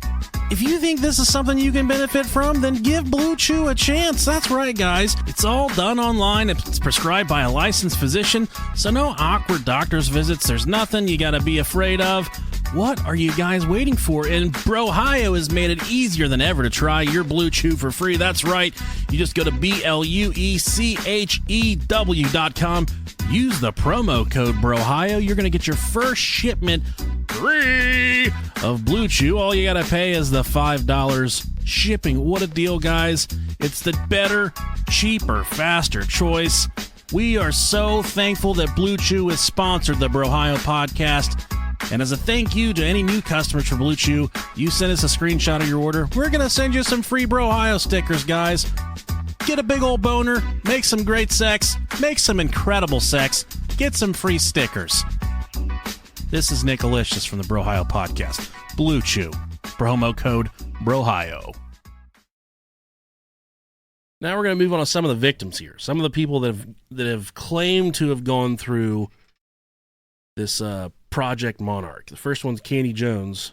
If you think this is something you can benefit from, then give Blue Chew a chance. That's right, guys. It's all done online. It's prescribed by a licensed physician, so no awkward doctor's visits. There's nothing you gotta be afraid of. What are you guys waiting for? And Brohio has made it easier than ever to try your Blue Chew for free. That's right. You just go to BLUECHEW.com. Use the promo code Brohio. You're going to get your first shipment free of Blue Chew. All you got to pay is the $5 shipping. What a deal, guys. It's the better, cheaper, faster choice. We are so thankful that Blue Chew has sponsored the Brohio podcast. And as a thank you to any new customers for Blue Chew, you send us a screenshot of your order. We're going to send you some free Brohio stickers, guys. Get a big old boner, make some great sex, make some incredible sex, get some free stickers. This is Nicolicious from the Brohio podcast. Blue Chew. Promo code Brohio. Now we're going to move on to some of the victims here. Some of the people that have claimed to have gone through this Project Monarch. The first one's Candy Jones.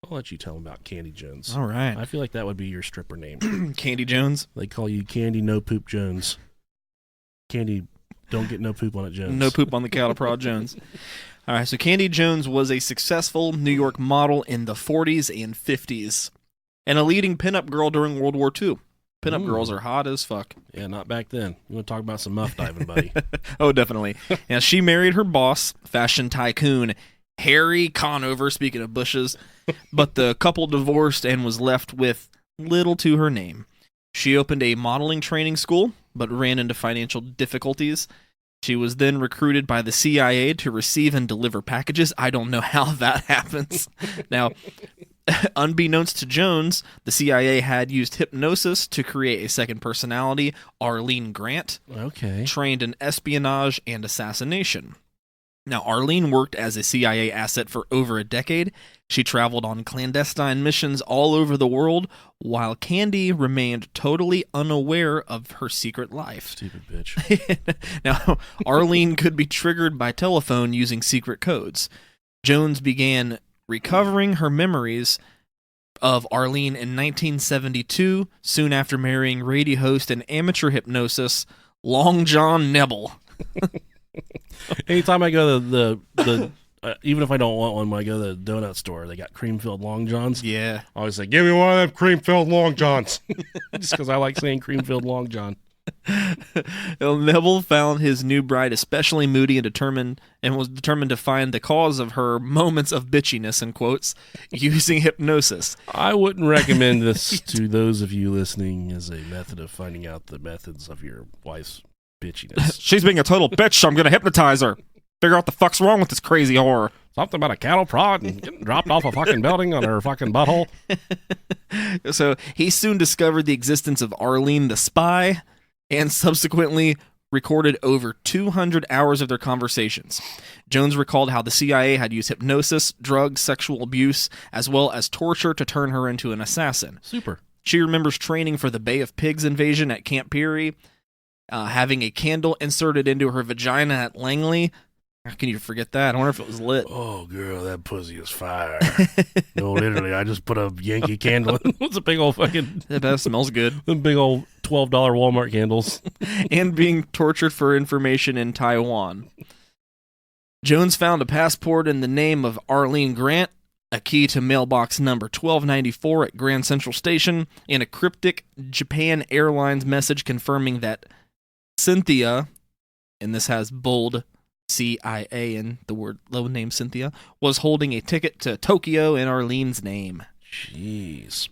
I'll let you tell them about Candy Jones. All right. I feel like that would be your stripper name. Candy Jones? They call you Candy No Poop Jones. Candy Don't Get No Poop on It Jones. No poop on the cattle prod Jones. All right, so Candy Jones was a successful New York model in the 40s and 50s and a leading pinup girl during World War II. Pinup girls are hot as fuck. Yeah, not back then. You want to talk about some muff diving, buddy? Oh, definitely. Now, she married her boss, fashion tycoon Harry Conover, speaking of bushes, but the couple divorced and was left with little to her name. She opened a modeling training school, but ran into financial difficulties. She was then recruited by the CIA to receive and deliver packages. I don't know how that happens. Now, unbeknownst to Jones, the CIA had used hypnosis to create a second personality, Arlene Grant, Okay. trained in espionage and assassination. Now, Arlene worked as a CIA asset for over a decade. She traveled on clandestine missions all over the world, while Candy remained totally unaware of her secret life. Stupid bitch. Now, Arlene could be triggered by telephone using secret codes. Jones began recovering her memories of Arlene in 1972, soon after marrying radio host and amateur hypnosis Long John Nebel. Anytime I go to the even if I don't want one, when I go to the donut store, they got cream-filled Long Johns. Yeah. I always say, give me one of them cream-filled Long Johns. Just because I like saying cream-filled Long John. Nebel found his new bride especially moody and was determined to find the cause of her moments of bitchiness, in quotes, using hypnosis. I wouldn't recommend this to those of you listening as a method of finding out the methods of your wife's bitchiness. She's being a total bitch, so I'm going to hypnotize her. Figure out the fuck's wrong with this crazy whore. Something about a cattle prod and getting dropped off a fucking building on her fucking butthole. So he soon discovered the existence of Arlene the spy and subsequently recorded over 200 hours of their conversations. Jones recalled how the CIA had used hypnosis, drugs, sexual abuse, as well as torture to turn her into an assassin. Super. She remembers training for the Bay of Pigs invasion at Camp Peary, having a candle inserted into her vagina at Langley. How can you forget that? I wonder if it was lit. Oh, girl, that pussy is fire. No, literally, I just put a Yankee candle in. What's a big old fucking... That smells good. Them big old $12 Walmart candles. And being tortured for information in Taiwan. Jones found a passport in the name of Arlene Grant, a key to mailbox number 1294 at Grand Central Station, and a cryptic Japan Airlines message confirming that Cynthia, and this has bold CIA in the word low name Cynthia, was holding a ticket to Tokyo in Arlene's name. Jeez.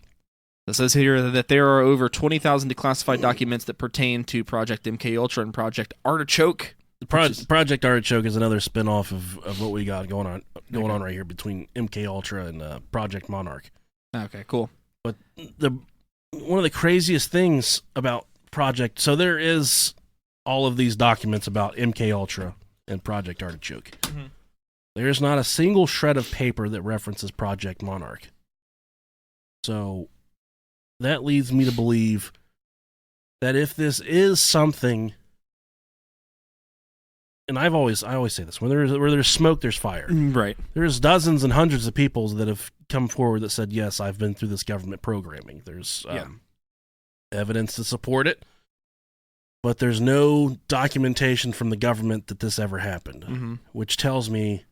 It says here that there are over 20,000 declassified documents that pertain to Project MKUltra and Project Artichoke. Project Artichoke is another spinoff of what we got going on right here between MKUltra and Project Monarch. Okay, cool. But one of the craziest things about Project, so there is all of these documents about MKUltra and Project Artichoke. Mm-hmm. There's not a single shred of paper that references Project Monarch. So that leads me to believe that if this is something, and I always say this, where there's smoke, there's fire. Right. There's dozens and hundreds of people that have come forward that said, yes, I've been through this government programming. There's evidence to support it. But there's no documentation from the government that this ever happened, which tells me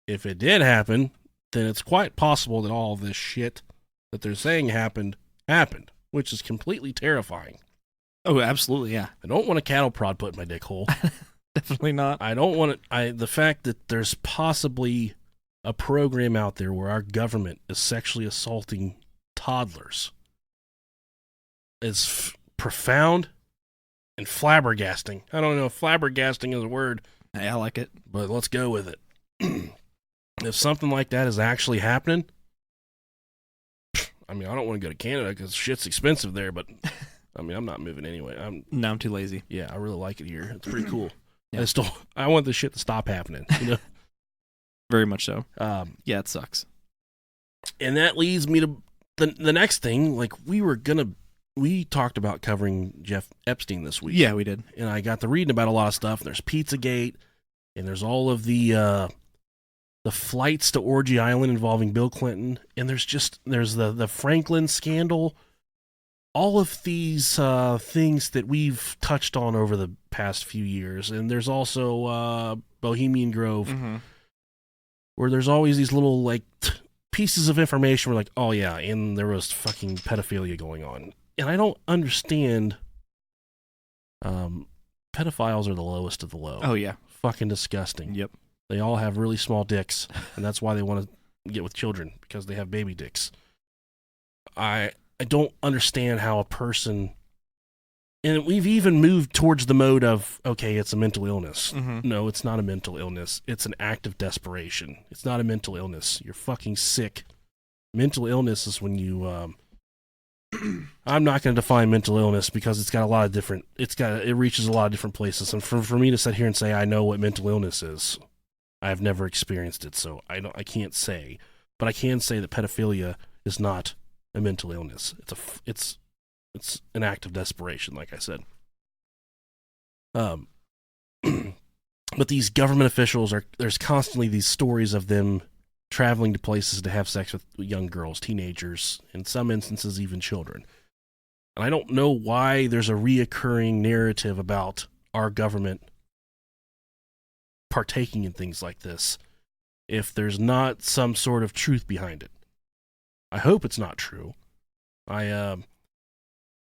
if it did happen, then it's quite possible that all of this shit that they're saying happened, which is completely terrifying. Oh, absolutely, yeah. I don't want a cattle prod put in my dick hole. Definitely not. I don't want it. The fact that there's possibly a program out there where our government is sexually assaulting toddlers is profound and flabbergasting. I don't know if flabbergasting is a word. Hey, I like it. But let's go with it. If something like that is actually happening, I mean, I don't want to go to Canada because shit's expensive there, but I mean, I'm not moving anyway. I'm too lazy. Yeah, I really like it here. It's pretty cool. Yeah. I want this shit to stop happening, you know? Very much so. Yeah, it sucks. And that leads me to the next thing. Like, we talked about covering Jeff Epstein this week. Yeah, we did. And I got to reading about a lot of stuff. There's Pizzagate, and there's all of the flights to Orgy Island involving Bill Clinton, and there's the Franklin scandal. All of these things that we've touched on over the past few years. And there's also Bohemian Grove, where there's always these little, like, pieces of information where, like, oh, yeah, and there was fucking pedophilia going on. And I don't understand. Pedophiles are the lowest of the low. Oh, yeah. Fucking disgusting. Yep. They all have really small dicks, and that's why they want to get with children, because they have baby dicks. I don't understand how a person... And we've even moved towards the mode of, okay, it's a mental illness. Mm-hmm. No, it's not a mental illness. It's an act of desperation. It's not a mental illness. You're fucking sick. Mental illness is when you... I'm not going to define mental illness because it's got a lot of different... It reaches a lot of different places. And for me to sit here and say I know what mental illness is, I've never experienced it, so I can't say. But I can say that pedophilia is not a mental illness. It's an act of desperation, like I said. But these government officials there's constantly these stories of them traveling to places to have sex with young girls, teenagers, in some instances even children. And I don't know why there's a reoccurring narrative about our government partaking in things like this if there's not some sort of truth behind it. I hope it's not true. And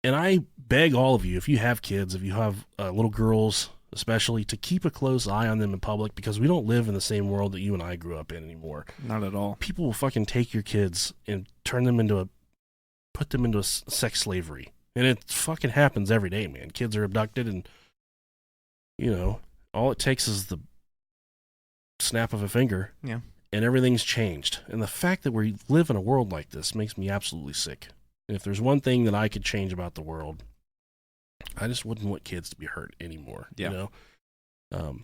I beg all of you, if you have kids, if you have little girls especially, to keep a close eye on them in public, because we don't live in the same world that you and I grew up in anymore. Not at all. People will fucking take your kids and put them into a sex slavery. And it fucking happens every day, man. Kids are abducted, and, all it takes is the snap of a finger. Yeah. And everything's changed. And the fact that we live in a world like this makes me absolutely sick. And if there's one thing that I could change about the world, I just wouldn't want kids to be hurt anymore. Yeah. But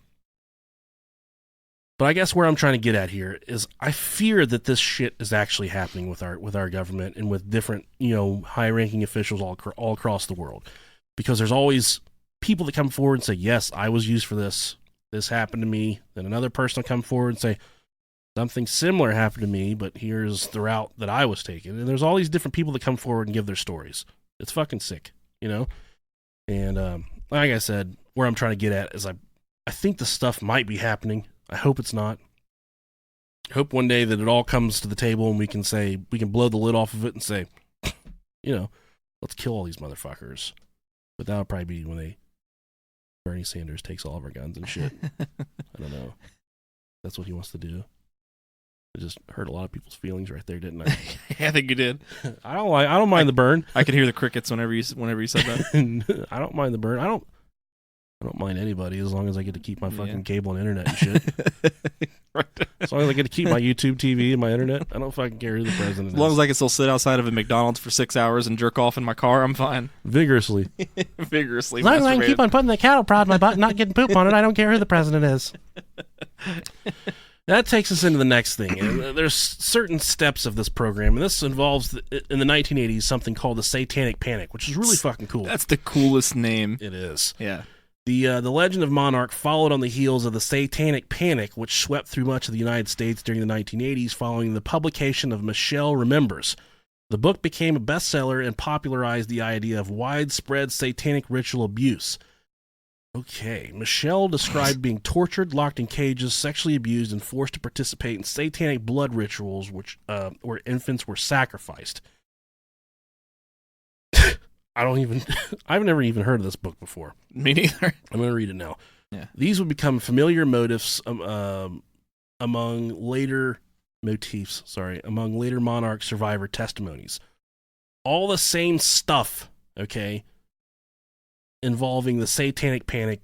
I guess where I'm trying to get at here is I fear that this shit is actually happening with our government and with different, high-ranking officials all across the world. Because there's always people that come forward and say, yes, I was used for this. This happened to me. Then another person will come forward and say, something similar happened to me, but here's the route that I was taking. And there's all these different people that come forward and give their stories. It's fucking sick, And like I said, where I'm trying to get at is I think the stuff might be happening. I hope it's not. I hope one day that it all comes to the table and we can blow the lid off of it and say, let's kill all these motherfuckers. But that'll probably be when Bernie Sanders takes all of our guns and shit. I don't know. That's what he wants to do. I just hurt a lot of people's feelings right there, didn't I? I think you did. I don't mind the burn. I could hear the crickets whenever you said that. I don't mind the burn. I don't mind anybody as long as I get to keep my fucking cable and internet and shit. Right. As long as I get to keep my YouTube TV and my internet, I don't fucking care who the president is. As long as I can still sit outside of a McDonald's for 6 hours and jerk off in my car, I'm fine. Vigorously. Vigorously. As long as I can keep on putting the cattle prod in my butt and not getting poop on it, I don't care who the president is. That takes us into the next thing. And there's certain steps of this program, and this involves, in the 1980s, something called the Satanic Panic, which is really fucking cool. That's the coolest name. It is. Yeah. The legend of Monarch followed on the heels of the Satanic Panic, which swept through much of the United States during the 1980s following the publication of Michelle Remembers. The book became a bestseller and popularized the idea of widespread satanic ritual abuse. Okay, Michelle described being tortured, locked in cages, sexually abused, and forced to participate in satanic blood rituals where infants were sacrificed. I've never even heard of this book before. Me neither. I'm going to read it now. Yeah. These would become familiar motifs among later Monarch survivor testimonies. All the same stuff, okay, involving the Satanic Panic,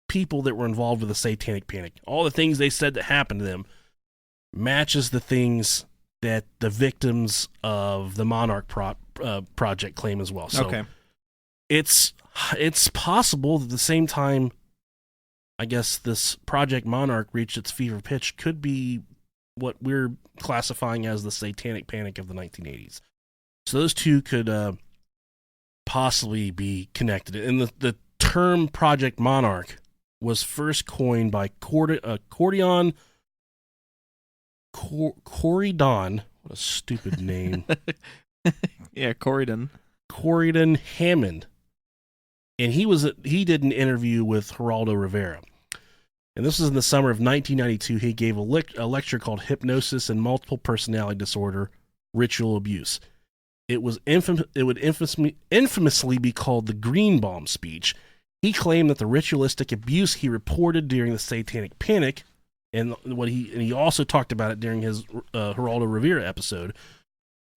people that were involved with the Satanic Panic, all the things they said that happened to them matches the things that the victims of the Monarch project claim as well. So okay. It's possible that at the same time, I guess, this Project Monarch reached its fever pitch could be what we're classifying as the Satanic Panic of the 1980s. So those two could possibly be connected. And the term Project Monarch was first coined by Corydon. What a stupid name. Yeah, Corydon Hammond. And he did an interview with Geraldo Rivera. And this was in the summer of 1992. He gave a lecture called Hypnosis and Multiple Personality Disorder, Ritual Abuse. It would infamously be called the Green Bomb Speech. He claimed that the ritualistic abuse he reported during the Satanic Panic, and he also talked about it during his Geraldo Rivera episode,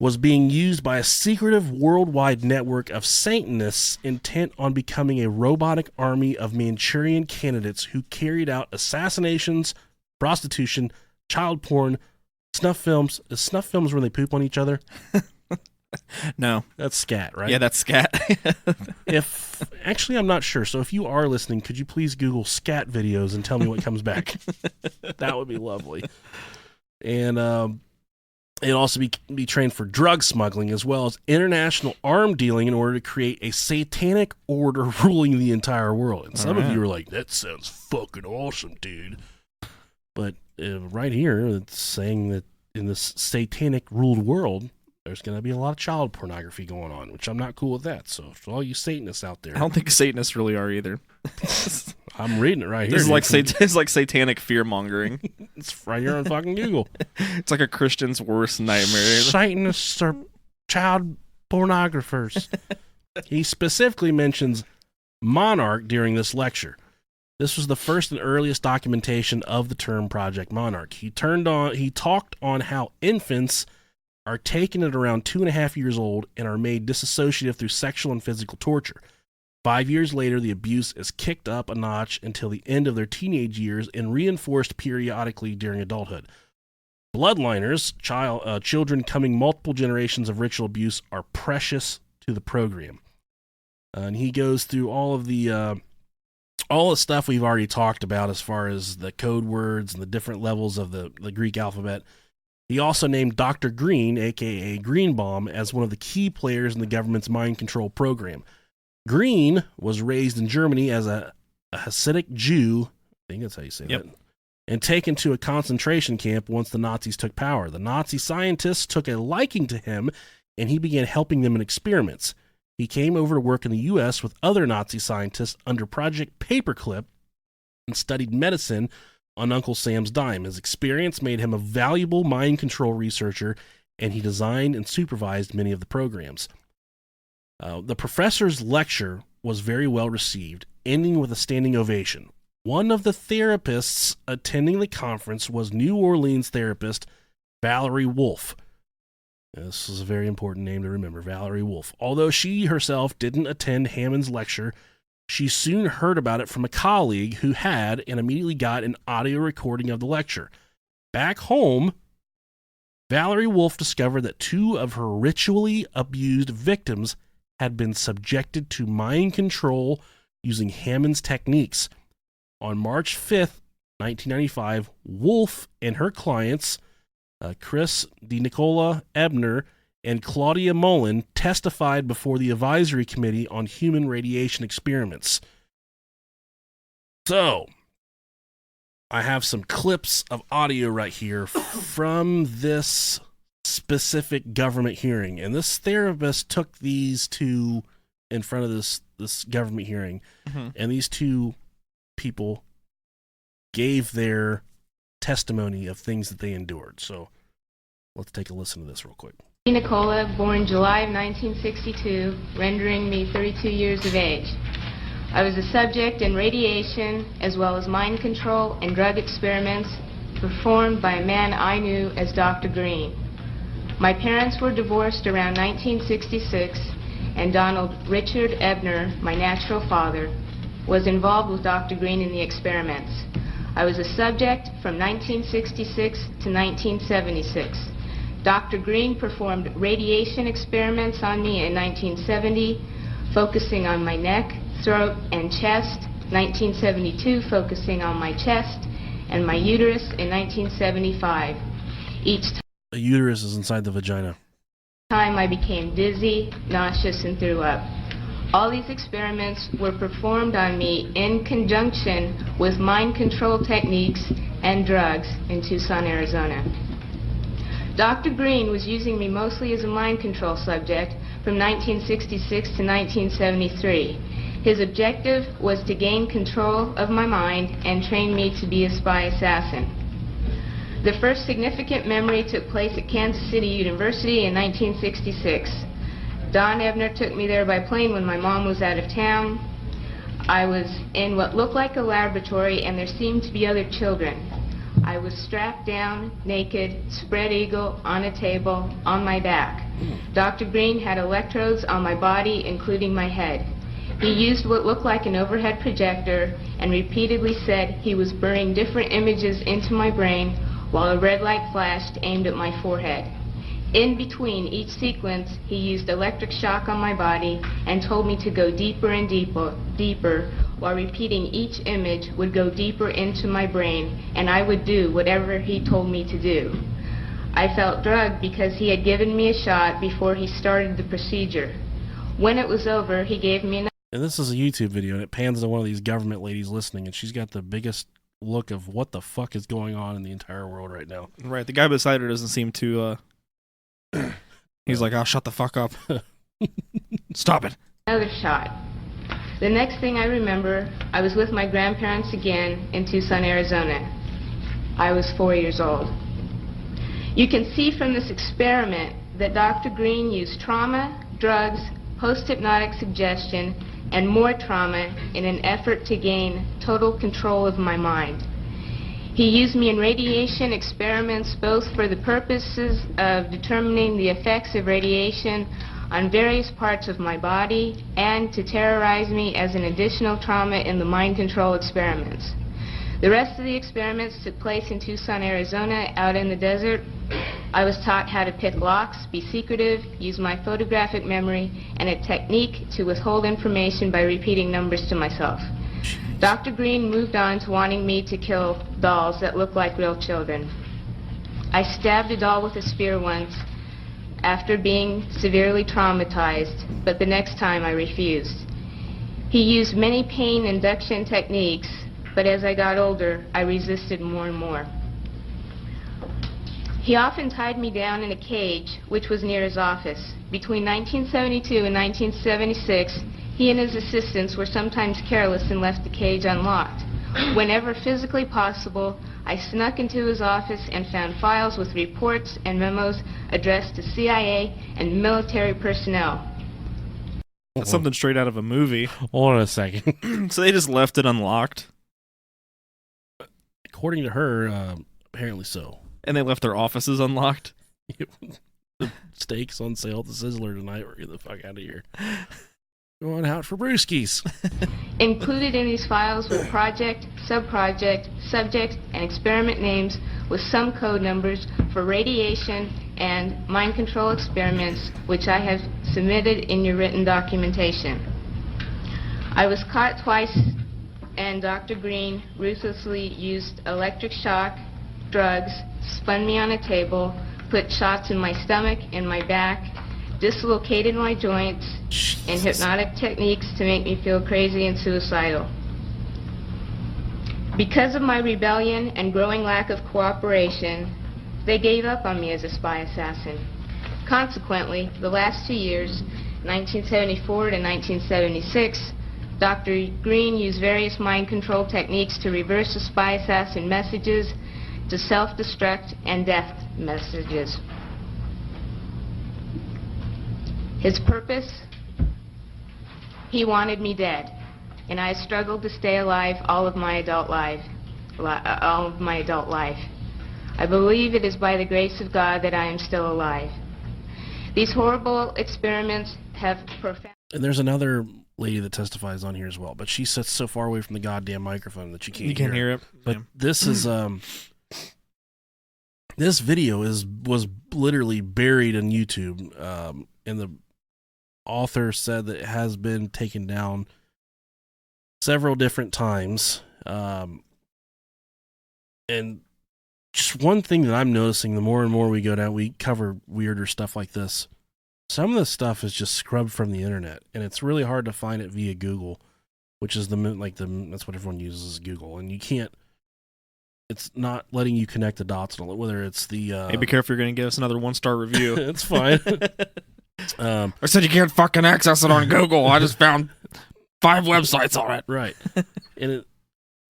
was being used by a secretive worldwide network of Satanists intent on becoming a robotic army of Manchurian candidates who carried out assassinations, prostitution, child porn, snuff films. Is snuff films when they poop on each other? No. That's scat, right? Yeah, that's scat. Actually, I'm not sure. So if you are listening, could you please Google scat videos and tell me what comes back? That would be lovely. And it'd also be trained for drug smuggling as well as international arm dealing in order to create a satanic order ruling the entire world. And some of you are like, that sounds fucking awesome, dude. But right here, it's saying that in this satanic ruled world, there's going to be a lot of child pornography going on, which I'm not cool with that. So for all you Satanists out there, I don't think Satanists really are either. I'm reading it right here. This is like satanic fear mongering. It's right here on fucking Google. It's like a Christian's worst nightmare. Satanists are child pornographers. He specifically mentions Monarch during this lecture. This was the first and earliest documentation of the term Project Monarch. He talked on how infants are taken at around 2.5 years old and are made dissociative through sexual and physical torture. 5 years later, the abuse is kicked up a notch until the end of their teenage years and reinforced periodically during adulthood. Bloodliners, children coming multiple generations of ritual abuse, are precious to the program. And he goes through all the stuff we've already talked about as far as the code words and the different levels of the Greek alphabet. He also named Dr. Green, a.k.a. Greenbaum, as one of the key players in the government's mind control program. Green was raised in Germany as a Hasidic Jew, I think that's how you say that, and taken to a concentration camp once the Nazis took power. The Nazi scientists took a liking to him, and he began helping them in experiments. He came over to work in the U.S. with other Nazi scientists under Project Paperclip and studied medicine on Uncle Sam's dime. His experience made him a valuable mind control researcher, and he designed and supervised many of the programs. The professor's lecture was very well received, ending with a standing ovation. One of the therapists attending the conference was New Orleans therapist Valerie Wolf. This is a very important name to remember, Valerie Wolf. Although she herself didn't attend Hammond's lecture, she soon heard about it from a colleague who had and immediately got an audio recording of the lecture. Back home, Valerie Wolf discovered that 2 of her ritually abused victims had been subjected to mind control using Hammond's techniques. On March 5th, 1995, Wolf and her clients, Chris DiNicola Ebner and Claudia Mullen, testified before the Advisory Committee on Human Radiation Experiments. So, I have some clips of audio right here from this specific government hearing, and this therapist took these 2 in front of this government hearing, and these 2 people gave their testimony of things that they endured. So let's take a listen to this real quick. Nicola, born July of 1962, rendering me 32 years of age. I was a subject in radiation as well as mind control and drug experiments performed by a man I knew as Dr. Green. My parents were divorced around 1966, and Donald Richard Ebner, my natural father, was involved with Dr. Green in the experiments. I was a subject from 1966 to 1976. Dr. Green performed radiation experiments on me in 1970, focusing on my neck, throat, and chest, 1972 focusing on my chest, and my uterus in 1975. Each The uterus is inside the vagina. time I became dizzy, nauseous, and threw up. All these experiments were performed on me in conjunction with mind control techniques and drugs in Tucson, Arizona. Dr. Green was using me mostly as a mind control subject from 1966 to 1973. His objective was to gain control of my mind and train me to be a spy assassin. The first significant memory took place at Kansas City University in 1966. Don Ebner took me there by plane when my mom was out of town. I was in what looked like a laboratory, and there seemed to be other children. I was strapped down, naked, spread eagle, on a table, on my back. Dr. Green had electrodes on my body, including my head. He used what looked like an overhead projector and repeatedly said he was burning different images into my brain while a red light flashed aimed at my forehead. In between each sequence, he used electric shock on my body and told me to go deeper and deeper, while repeating each image would go deeper into my brain, and I would do whatever he told me to do. I felt drugged because he had given me a shot before he started the procedure. When it was over, he gave me an... And this is a YouTube video, and it pans to one of these government ladies listening, and she's got the biggest look of what the fuck is going on in the entire world right now. Right, the guy beside her doesn't seem to, he's like, oh, shut the fuck up. Stop it. Another shot. The next thing I remember, I was with my grandparents again in Tucson, Arizona. I was 4 years old. You can see from this experiment that Dr. Green used trauma, drugs, post-hypnotic suggestion, and more trauma in an effort to gain total control of my mind. He used me in radiation experiments both for the purposes of determining the effects of radiation on various parts of my body and to terrorize me as an additional trauma in the mind control experiments. The rest of the experiments took place in Tucson, Arizona, out in the desert. I was taught how to pick locks, be secretive, use my photographic memory, and a technique to withhold information by repeating numbers to myself. Dr. Green moved on to wanting me to kill dolls that look like real children. I stabbed a doll with a spear once after being severely traumatized, but the next time I refused. He used many pain induction techniques, but as I got older, I resisted more and more. He often tied me down in a cage, which was near his office. Between 1972 and 1976, he and his assistants were sometimes careless and left the cage unlocked. Whenever physically possible, I snuck into his office and found files with reports and memos addressed to CIA and military personnel. That's something straight out of a movie. Hold on a second. So they just left it unlocked? According to her, apparently so. And they left their offices unlocked? The steak's on sale at the Sizzler tonight. We're getting the fuck out of here. Going out for brewskis. Included in these files were project, subproject, subject, and experiment names with some code numbers for radiation and mind control experiments, which I have submitted in your written documentation. I was caught twice, and Dr. Green ruthlessly used electric shock, drugs, spun me on a table, put shots in my stomach and my back, dislocated my joints, and hypnotic techniques to make me feel crazy and suicidal. Because of my rebellion and growing lack of cooperation, they gave up on me as a spy assassin. Consequently, the last 2 years, 1974 to 1976, Dr. Green used various mind control techniques to reverse the spy assassin messages to self-destruct and death messages. His purpose? He wanted me dead, and I struggled to stay alive all of my adult life. I believe it is by the grace of God that I am still alive. These horrible experiments have profound... And there's another lady that testifies on here as well, but she sits so far away from the goddamn microphone that you can't hear it. But Yeah. this is this video was literally buried in YouTube, and the author said that it has been taken down several different times. And just one thing that I'm noticing, the more and more we go down, we cover weirder stuff like this. Some of the stuff is just scrubbed from the internet, and it's really hard to find it via Google, which is that's what everyone uses is Google, and you can't. It's not letting you connect the dots on it. Whether it's the Hey, be careful! You're going to give us another 1-star review. It's fine. I said you can't fucking access it on Google. I just found 5 websites on it. Right, and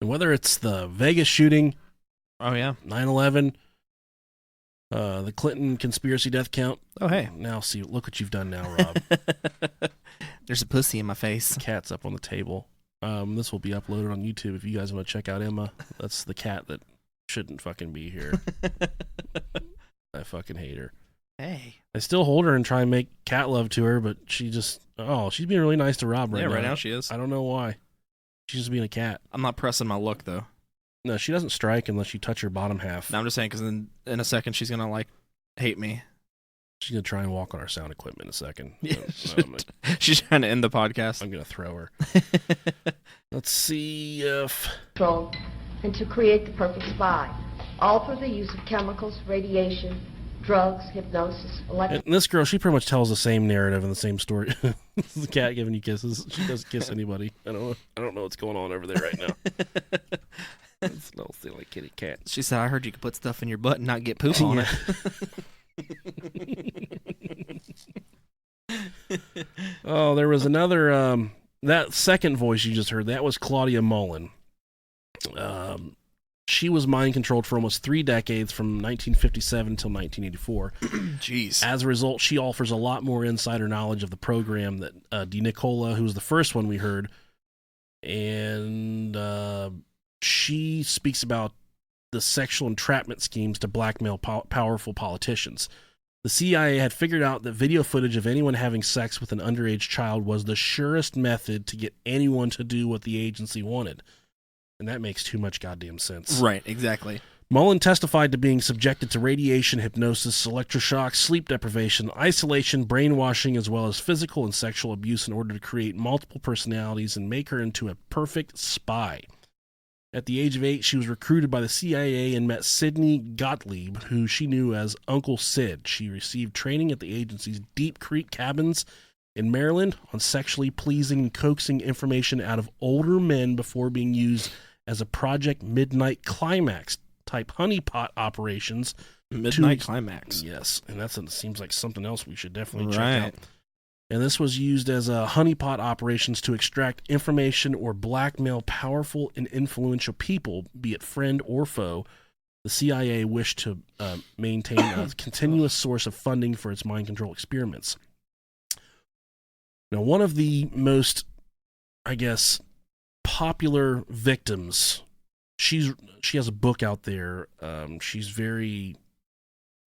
whether it's the Vegas shooting, Oh yeah, 9/11. The Clinton conspiracy death count. Oh hey, now see, look what you've done now, Rob. There's a pussy in my face. Cat's up on the table. This will be uploaded on YouTube if you guys want to check out Emma. That's the cat that shouldn't fucking be here. I fucking hate her. Hey, I still hold her and try and make cat love to her, but she's being really nice to Rob right now. Yeah, right now she is. I don't know why. She's just being a cat. I'm not pressing my luck though. No, she doesn't strike unless you touch her bottom half. No, I'm just saying because in a second she's gonna hate me. She's going to try and walk on our sound equipment in a second. Yeah, she's trying to end the podcast. I'm going to throw her. Let's see if... Control, and to create the perfect spy, all through the use of chemicals, radiation, drugs, hypnosis, And this girl, she pretty much tells the same narrative and the same story. The cat giving you kisses. She doesn't kiss anybody. I don't know what's going on over there right now. It's a little silly kitty cat. She said, I heard you could put stuff in your butt and not get poop on it. Oh, there was another, that second voice you just heard, that was Claudia Mullen. She was mind controlled for almost 3 decades, from 1957 until 1984. Jeez. As a result, she offers a lot more insider knowledge of the program that Di Nicola, who was the first one we heard, and she speaks about the sexual entrapment schemes to blackmail powerful politicians. The CIA had figured out that video footage of anyone having sex with an underage child was the surest method to get anyone to do what the agency wanted. And that makes too much goddamn sense. Right, exactly. Mullen testified to being subjected to radiation, hypnosis, electroshock, sleep deprivation, isolation, brainwashing, as well as physical and sexual abuse in order to create multiple personalities and make her into a perfect spy. At the age of 8, she was recruited by the CIA and met Sidney Gottlieb, who she knew as Uncle Sid. She received training at the agency's Deep Creek cabins in Maryland on sexually pleasing and coaxing information out of older men before being used as a Project Midnight Climax type honeypot operations. Midnight Climax. Yes, and it seems like something else we should definitely check out. And this was used as a honeypot operations to extract information or blackmail powerful and influential people, be it friend or foe. The CIA wished to maintain a continuous source of funding for its mind control experiments. Now, one of the most, I guess, popular victims, she has a book out there. She's very,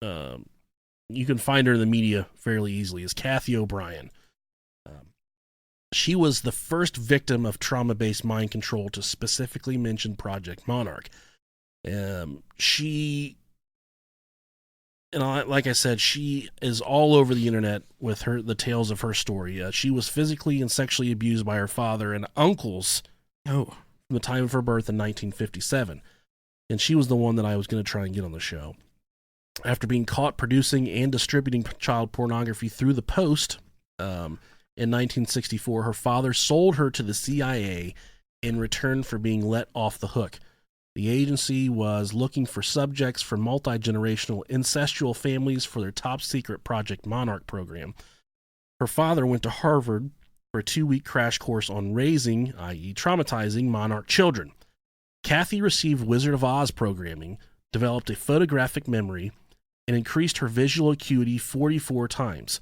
you can find her in the media fairly easily, is Kathy O'Brien. She was the first victim of trauma-based mind control to specifically mention Project Monarch. Like I said, she is all over the internet with the tales of her story. She was physically and sexually abused by her father and uncles from the time of her birth in 1957. And she was the one that I was going to try and get on the show. After being caught producing and distributing child pornography through the post in 1964, her father sold her to the CIA in return for being let off the hook. The agency was looking for subjects for multi-generational incestual families for their top-secret Project Monarch program. Her father went to Harvard for a 2-week crash course on raising, i.e. traumatizing, Monarch children. Kathy received Wizard of Oz programming, developed a photographic memory, and increased her visual acuity 44 times.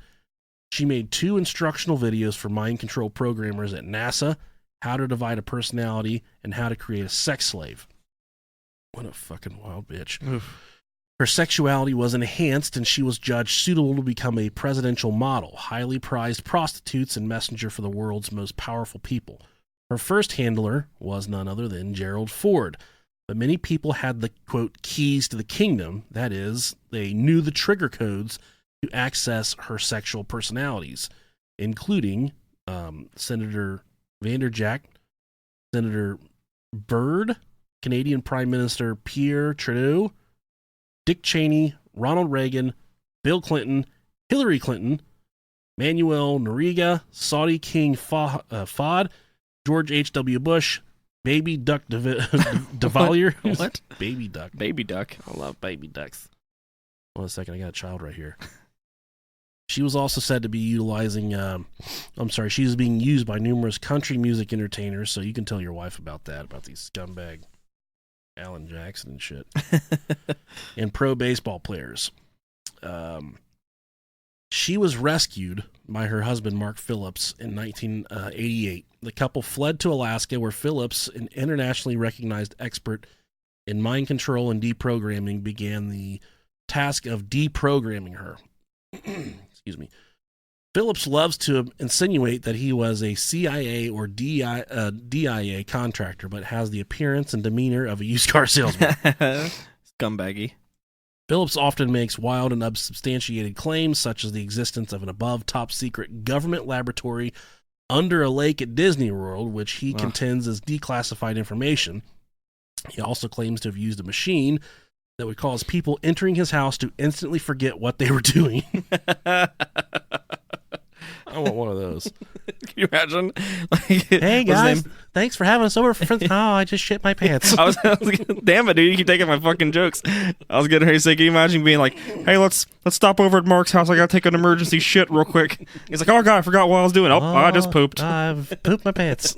She made 2 instructional videos for mind control programmers at NASA, How to Divide a Personality, and How to Create a Sex Slave. What a fucking wild bitch. Oof. Her sexuality was enhanced, and she was judged suitable to become a presidential model, highly prized prostitutes, and messenger for the world's most powerful people. Her first handler was none other than Gerald Ford. But many people had the, quote, keys to the kingdom. That is, they knew the trigger codes to access her sexual personalities, including Senator Vanderjack, Senator Byrd, Canadian Prime Minister Pierre Trudeau, Dick Cheney, Ronald Reagan, Bill Clinton, Hillary Clinton, Manuel Noriega, Saudi King Fahd, George H.W. Bush, Baby Duck DeValier. What? Baby Duck. Baby Duck. I love baby ducks. Hold on a second, I got a child right here. She was also said to be utilizing, she was being used by numerous country music entertainers, so you can tell your wife about that, about these scumbag Alan Jackson and shit. And pro baseball players. She was rescued by her husband, Mark Phillips, in 1988. The couple fled to Alaska, where Phillips, an internationally recognized expert in mind control and deprogramming, began the task of deprogramming her. Excuse me. Phillips loves to insinuate that he was a CIA or DIA contractor, but has the appearance and demeanor of a used car salesman. Scumbaggy. Phillips often makes wild and unsubstantiated claims, such as the existence of an above top-secret government laboratory under a lake at Disney World, which he contends is declassified information. He also claims to have used a machine that would cause people entering his house to instantly forget what they were doing. I want one of those. Can you imagine? Hey guys, thanks for having us over for friends. Oh, I just shit my pants. I was damn it, dude! You keep taking my fucking jokes. I was getting ready to say, can you imagine being like, "Hey, let's stop over at Mark's house. I gotta take an emergency shit real quick." He's like, "Oh god, I forgot what I was doing. Oh, I just pooped. I've pooped my pants.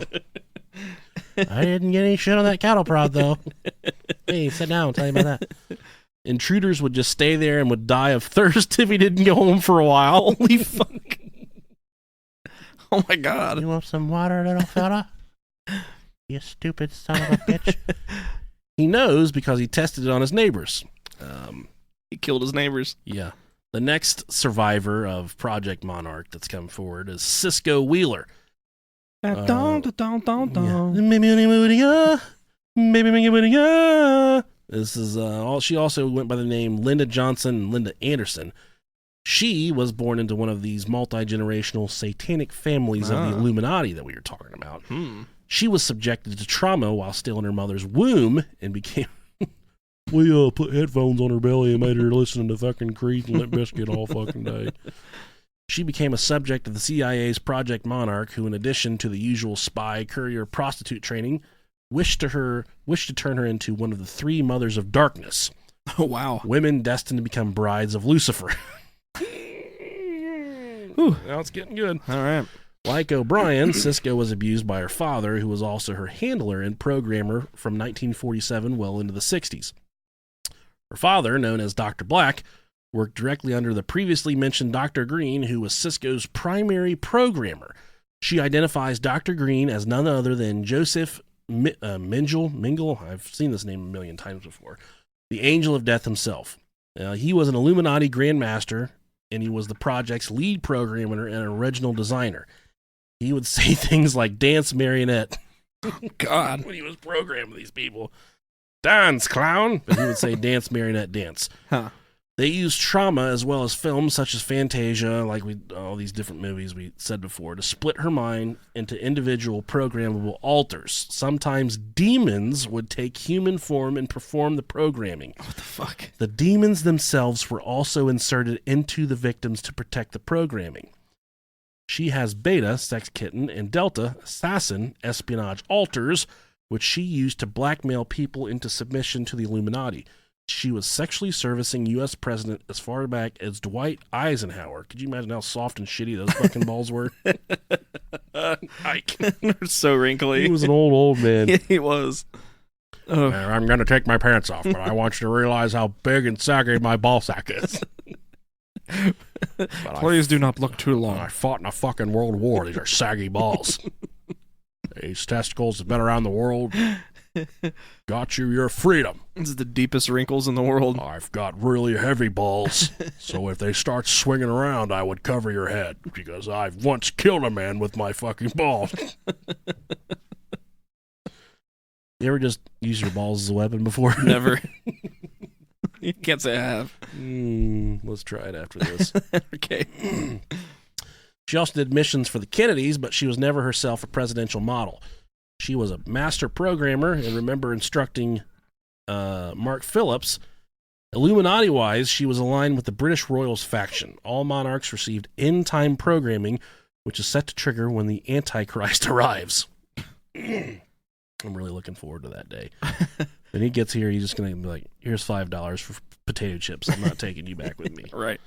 I didn't get any shit on that cattle prod though. Hey, sit down. I'll tell you about that." Intruders would just stay there and would die of thirst if he didn't go home for a while. Holy fuck! Oh my god! You want some water, little fella? You stupid son of a bitch. He knows because he tested it on his neighbors. He killed his neighbors. Yeah. The next survivor of Project Monarch that's come forward is Cisco Wheeler. This is she also went by the name Linda Johnson and Linda Anderson. She was born into one of these multi-generational satanic families of the Illuminati that we were talking about. She was subjected to trauma while still in her mother's womb and became... We put headphones on her belly and made her listen to fucking Creed and Limp Bizkit all fucking day. She became a subject of the CIA's Project Monarch, who in addition to the usual spy, courier, prostitute training, wished to turn her into one of the 3 mothers of darkness. Oh, wow. Women destined to become brides of Lucifer. Whew, now it's getting good. All right. Like O'Brien, Cisco was abused by her father, who was also her handler and programmer from 1947 well into the 60s. Her father, known as Dr. Black, worked directly under the previously mentioned Dr. Green, who was Cisco's primary programmer. She identifies Dr. Green as none other than Joseph Mingle. I've seen this name a million times before. The Angel of Death himself. He was an Illuminati Grand Master, and he was the project's lead programmer and original designer. He would say things like dance marionette. Oh, God. When he was programming these people. Dance, clown. But he would say dance marionette dance. Huh. They used trauma as well as films such as Fantasia, like all these different movies we said before, to split her mind into individual programmable alters. Sometimes demons would take human form and perform the programming. What the fuck? The demons themselves were also inserted into the victims to protect the programming. She has Beta, Sex Kitten, and Delta, Assassin, espionage alters, which she used to blackmail people into submission to the Illuminati. She was sexually servicing U.S. President as far back as Dwight Eisenhower. Could you imagine how soft and shitty those fucking balls were? They're so wrinkly. He was an old man. Yeah, he was. Oh. I'm going to take my pants off, but I want you to realize how big and saggy my ball sack is. Please do not look too long. I fought in a fucking world war. These are saggy balls. These testicles have been around the world. Got you your freedom. This is the deepest wrinkles in the world. I've got really heavy balls, so if they start swinging around, I would cover your head, because I've once killed a man with my fucking balls. You ever just use your balls as a weapon before? Never. You can't say I have. Let's try it after this. Okay. She also did missions for the Kennedys, but she was never herself a presidential model. She was a master programmer, and remember instructing Mark Phillips. Illuminati-wise, she was aligned with the British Royals faction. All monarchs received end-time programming, which is set to trigger when the Antichrist arrives. I'm really looking forward to that day. When he gets here, he's just going to be like, here's $5 for potato chips. I'm not taking you back with me. Right.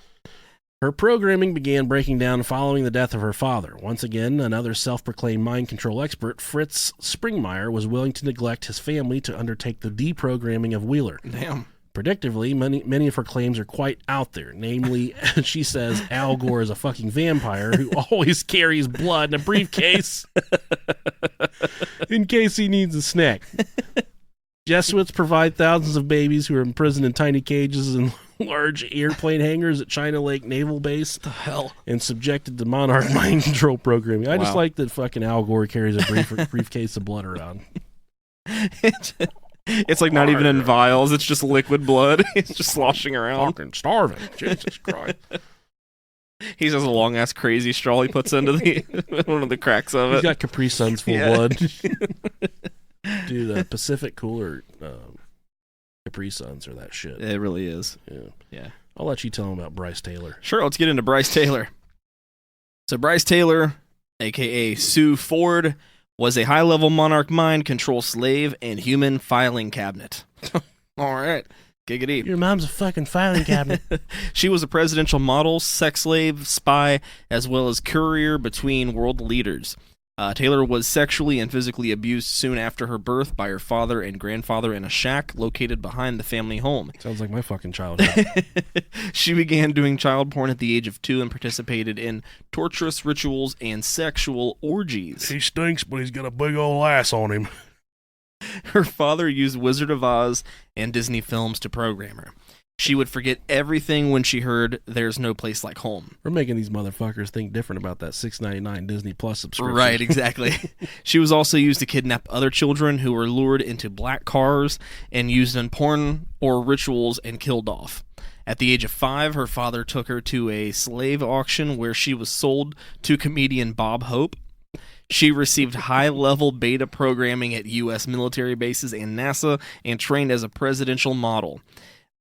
Her programming began breaking down following the death of her father. Once again, another self-proclaimed mind control expert, Fritz Springmeier, was willing to neglect his family to undertake the deprogramming of Wheeler. Damn. Predictively, many of her claims are quite out there. Namely, she says Al Gore is a fucking vampire who always carries blood in a briefcase in case he needs a snack. Jesuits provide thousands of babies who are imprisoned in tiny cages in large airplane hangars at China Lake Naval Base. The hell? And subjected to Monarch mind control programming. I just like that fucking Al Gore carries a briefcase of blood around. It's like not even in vials. It's just liquid blood. It's just sloshing around. Fucking starving. Jesus Christ. He has a long ass crazy straw he puts into the one of the cracks of He's it. got Capri Suns full of blood. Dude, Pacific Cooler Capri Suns are that shit. It really is. Yeah. I'll let you tell him about Bryce Taylor. Sure, let's get into Bryce Taylor. So Bryce Taylor, a.k.a. Sue Ford, was a high-level Monarch mind control slave and human filing cabinet. All right. Giggity. Your mom's a fucking filing cabinet. She was a presidential model, sex slave, spy, as well as courier between world leaders. Taylor was sexually and physically abused soon after her birth by her father and grandfather in a shack located behind the family home. Sounds like my fucking childhood. She began doing child porn at the age of 2 and participated in torturous rituals and sexual orgies. He stinks, but he's got a big old ass on him. Her father used Wizard of Oz and Disney films to program her. She would forget everything when she heard There's No Place Like Home. We're making these motherfuckers think different about that $6.99 Disney Plus subscription. Right, exactly. She was also used to kidnap other children who were lured into black cars and used in porn or rituals and killed off. At the age of 5, her father took her to a slave auction where she was sold to comedian Bob Hope. She received high-level beta programming at U.S. military bases and NASA and trained as a presidential model.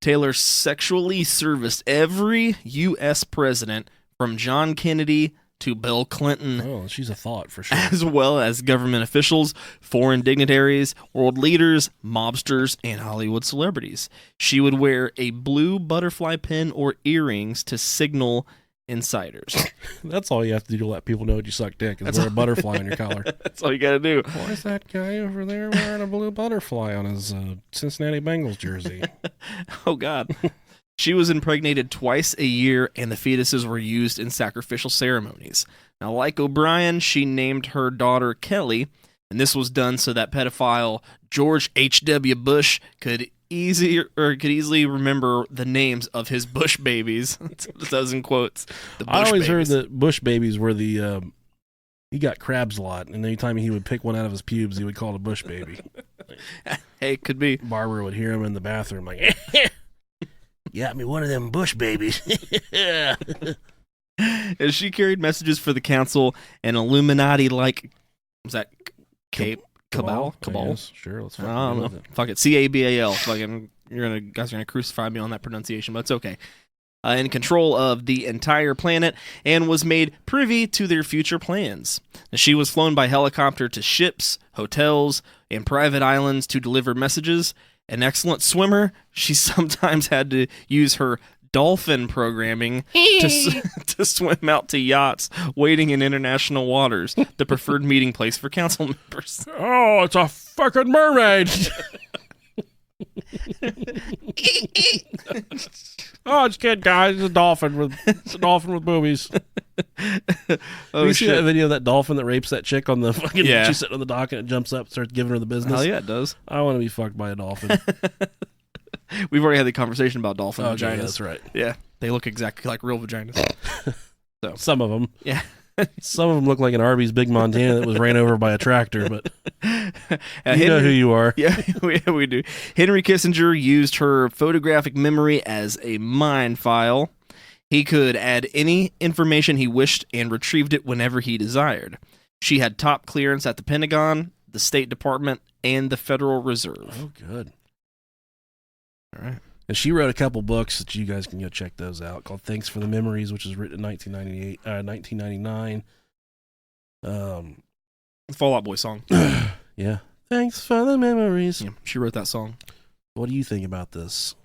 Taylor sexually serviced every U.S. president from John Kennedy to Bill Clinton. Oh, she's a thought for sure. As well as government officials, foreign dignitaries, world leaders, mobsters, and Hollywood celebrities. She would wear a blue butterfly pin or earrings to signal insiders. That's all you have to do to let people know you suck dick is wear a butterfly on your collar. That's all you gotta do. Why is that guy over there wearing a blue butterfly on his Cincinnati Bengals jersey? Oh, God. She was impregnated twice a year, and the fetuses were used in sacrificial ceremonies. Now, like O'Brien, she named her daughter Kelly, and this was done so that pedophile George H.W. Bush could easily remember the names of his Bush babies. Those in quotes. The Bush I always babies. heard that Bush babies were the he got crabs a lot, and anytime he would pick one out of his pubes, he would call it a Bush baby. Hey, could be. Barbara would hear him in the bathroom like, got me one of them Bush babies. As she carried messages for the council and Illuminati-like, was that Cabal? Yes, sure, let's I don't know. Fuck it. C-A-B-A-L. Fucking, guys are gonna crucify me on that pronunciation, but it's okay. In control of the entire planet and was made privy to their future plans. Now, she was flown by helicopter to ships, hotels, and private islands to deliver messages. An excellent swimmer, she sometimes had to use her dolphin programming to swim out to yachts waiting in international waters, the preferred meeting place for council members. Oh, it's a fucking mermaid. Oh, it's good, guys. It's a dolphin with boobies. Oh, you see that video of that dolphin that rapes that chick on the fucking? Yeah. She's sitting on the dock and it jumps up, and starts giving her the business. Hell yeah, it does. I want to be fucked by a dolphin. We've already had the conversation about dolphin Okay, vaginas. that's right. Yeah, they look exactly like real vaginas. So Some of them. yeah. Some of them look like an Arby's Big Montana that was ran over by a tractor, but you know who you are. Yeah, we do. Henry Kissinger used her photographic memory as a mind file. He could add any information he wished and retrieved it whenever he desired. She had top clearance at the Pentagon, the State Department, and the Federal Reserve. Oh, good. All right. And she wrote a couple books that you guys can go check those out, called Thanks for the Memories, which was written in 1999. Fall Out Boy song. Yeah. Thanks for the memories. Yeah, she wrote that song. What do you think about this?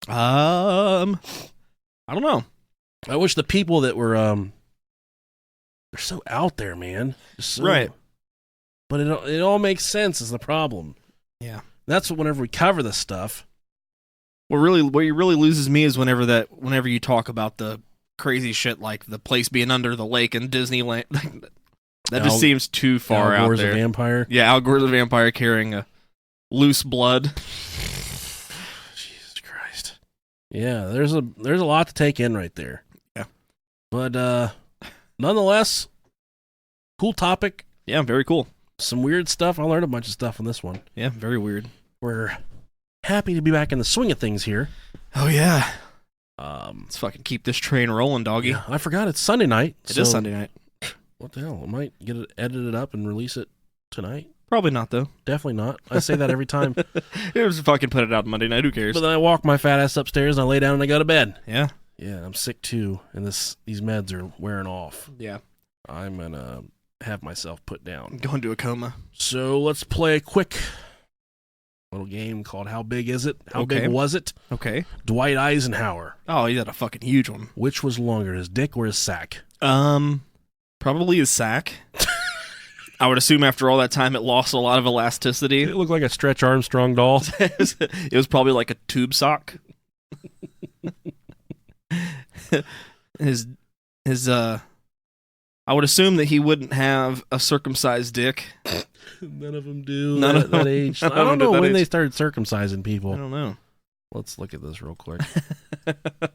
I don't know. I wish the people that were they're so out there, man. Right. But it all makes sense is the problem. Yeah. That's what whenever we cover this stuff. What really loses me is whenever you talk about the crazy shit like the place being under the lake in Disneyland. That just seems too far Al out Gore's there. a vampire. Yeah, Al Gore's a vampire carrying a loose blood. Jesus Christ. Yeah, there's a lot to take in right there. Yeah. But nonetheless, cool topic. Yeah, very cool. Some weird stuff. I learned a bunch of stuff on this one. Yeah, very weird. We're happy to be back in the swing of things here. Oh, yeah. Let's fucking keep this train rolling, doggy. Yeah, I forgot it's Sunday night. It is Sunday night. What the hell? I might get it edited up and release it tonight. Probably not, though. Definitely not. I say that every time. Just fucking put it out Monday night. Who cares? But then I walk my fat ass upstairs and I lay down and I go to bed. Yeah. Yeah, I'm sick too, and these meds are wearing off. Yeah. I'm gonna have myself put down. Go into a coma. So let's play a quick little game called How Big Is It? How big was it? Okay. Dwight Eisenhower. Oh, he had a fucking huge one. Which was longer, his dick or his sack? Probably his sack. I would assume after all that time it lost a lot of elasticity. It looked like a Stretch Armstrong doll. It was probably like a tube sock. his I would assume that he wouldn't have a circumcised dick. None of them do. None at that age. I don't know when they started circumcising people. I don't know. Let's look at this real quick. But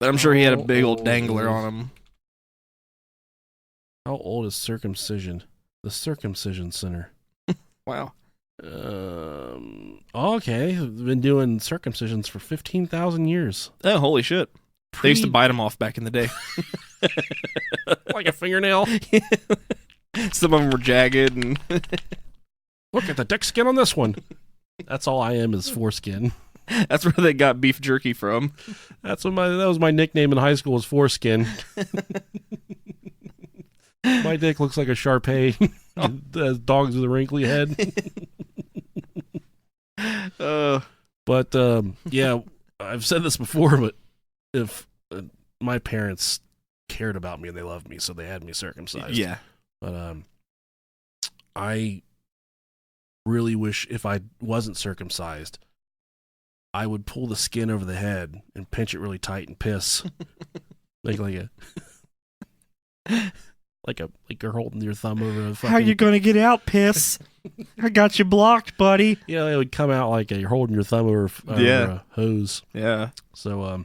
I'm sure he had a big old dangler on him. How old is circumcision? The Circumcision Center. Wow. Okay. Been doing circumcisions for 15,000 years. Oh, holy shit. They used to bite them off back in the day. Like a fingernail. Some of them were jagged. And look at the dick skin on this one. That's all I am is foreskin. That's where they got beef jerky from. That was my nickname in high school, was foreskin. My dick looks like a Shar-Pei. Has dogs with a wrinkly head. But yeah, I've said this before, but if my parents cared about me and they loved me, so they had me circumcised. Yeah. But I really wish if I wasn't circumcised, I would pull the skin over the head and pinch it really tight and piss. like you're holding your thumb over a fucking... How you gonna get out, piss? I got you blocked, buddy. Yeah, it would come out like you're holding your thumb over a hose. Yeah. So,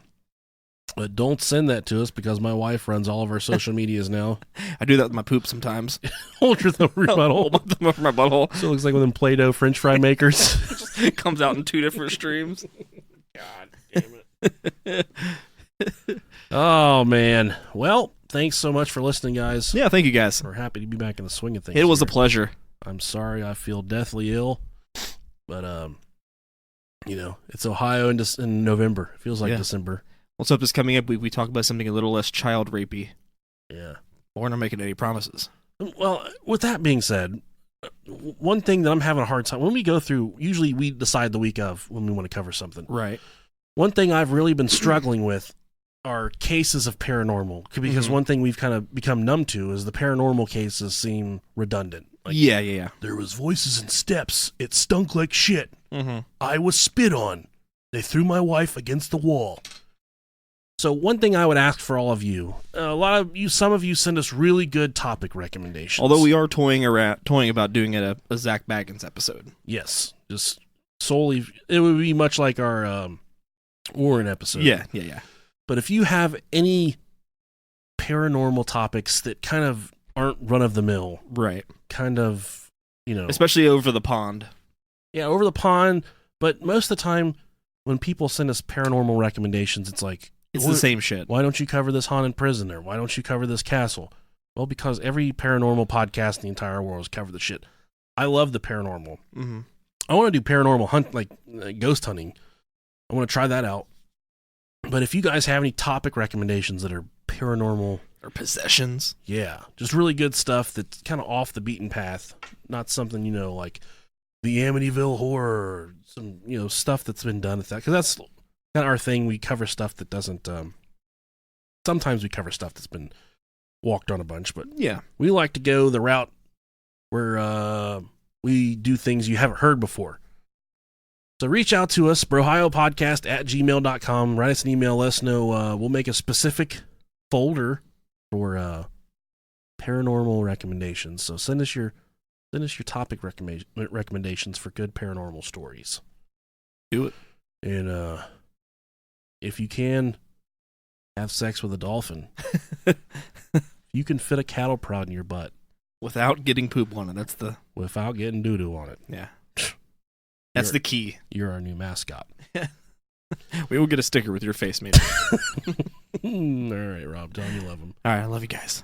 but don't send that to us because my wife runs all of our social medias now. I do that with my poop sometimes. Hold your thumb over your butthole. Hold my thumb over my butthole. So it looks like one of them Play-Doh French fry makers. It comes out in 2 different streams. God damn it. Oh, man. Well, thanks so much for listening, guys. Yeah, thank you, guys. We're happy to be back in the swing of things. It was a pleasure. I'm sorry I feel deathly ill, but, it's Ohio in November. It feels like December. Let's hope this coming up week we talk about something a little less child rapey. Yeah. We're not making any promises. Well, with that being said, one thing that I'm having a hard time, when we go through, usually we decide the week of when we want to cover something. Right. One thing I've really been struggling with are cases of paranormal, because one thing we've kind of become numb to is the paranormal cases seem redundant. Like, yeah. There was voices and steps. It stunk like shit. Mm-hmm. I was spit on. They threw my wife against the wall. So one thing I would ask for all of you, some of you send us really good topic recommendations. Although we are toying about doing a Zach Baggins episode. Yes, just solely, it would be much like our Warren episode. Yeah. But if you have any paranormal topics that kind of aren't run-of-the-mill, right? Kind of, especially over the pond. Yeah, over the pond. But most of the time, when people send us paranormal recommendations, it's like, it's the same shit. Why don't you cover this haunted prison, or why don't you cover this castle? Well, because every paranormal podcast in the entire world has covered the shit. I love the paranormal. Mm-hmm. I want to do paranormal hunt, like ghost hunting. I want to try that out. But if you guys have any topic recommendations that are paranormal or possessions, yeah, just really good stuff that's kind of off the beaten path, not something like the Amityville Horror, some stuff that's been done with that, because that's kind of our thing. We cover stuff that doesn't. Sometimes we cover stuff that's been walked on a bunch, but yeah, we like to go the route where we do things you haven't heard before. So reach out to us, brohiopodcast@gmail.com. Write us an email. Let us know. We'll make a specific folder for paranormal recommendations. So send us your topic recommendations for good paranormal stories. Do it. And if you can, have sex with a dolphin. You can fit a cattle prod in your butt without getting poop on it. Without getting doo-doo on it. Yeah. That's the key. You're our new mascot. We will get a sticker with your face made. All right, Rob. Tell him you love him. All right, I love you guys.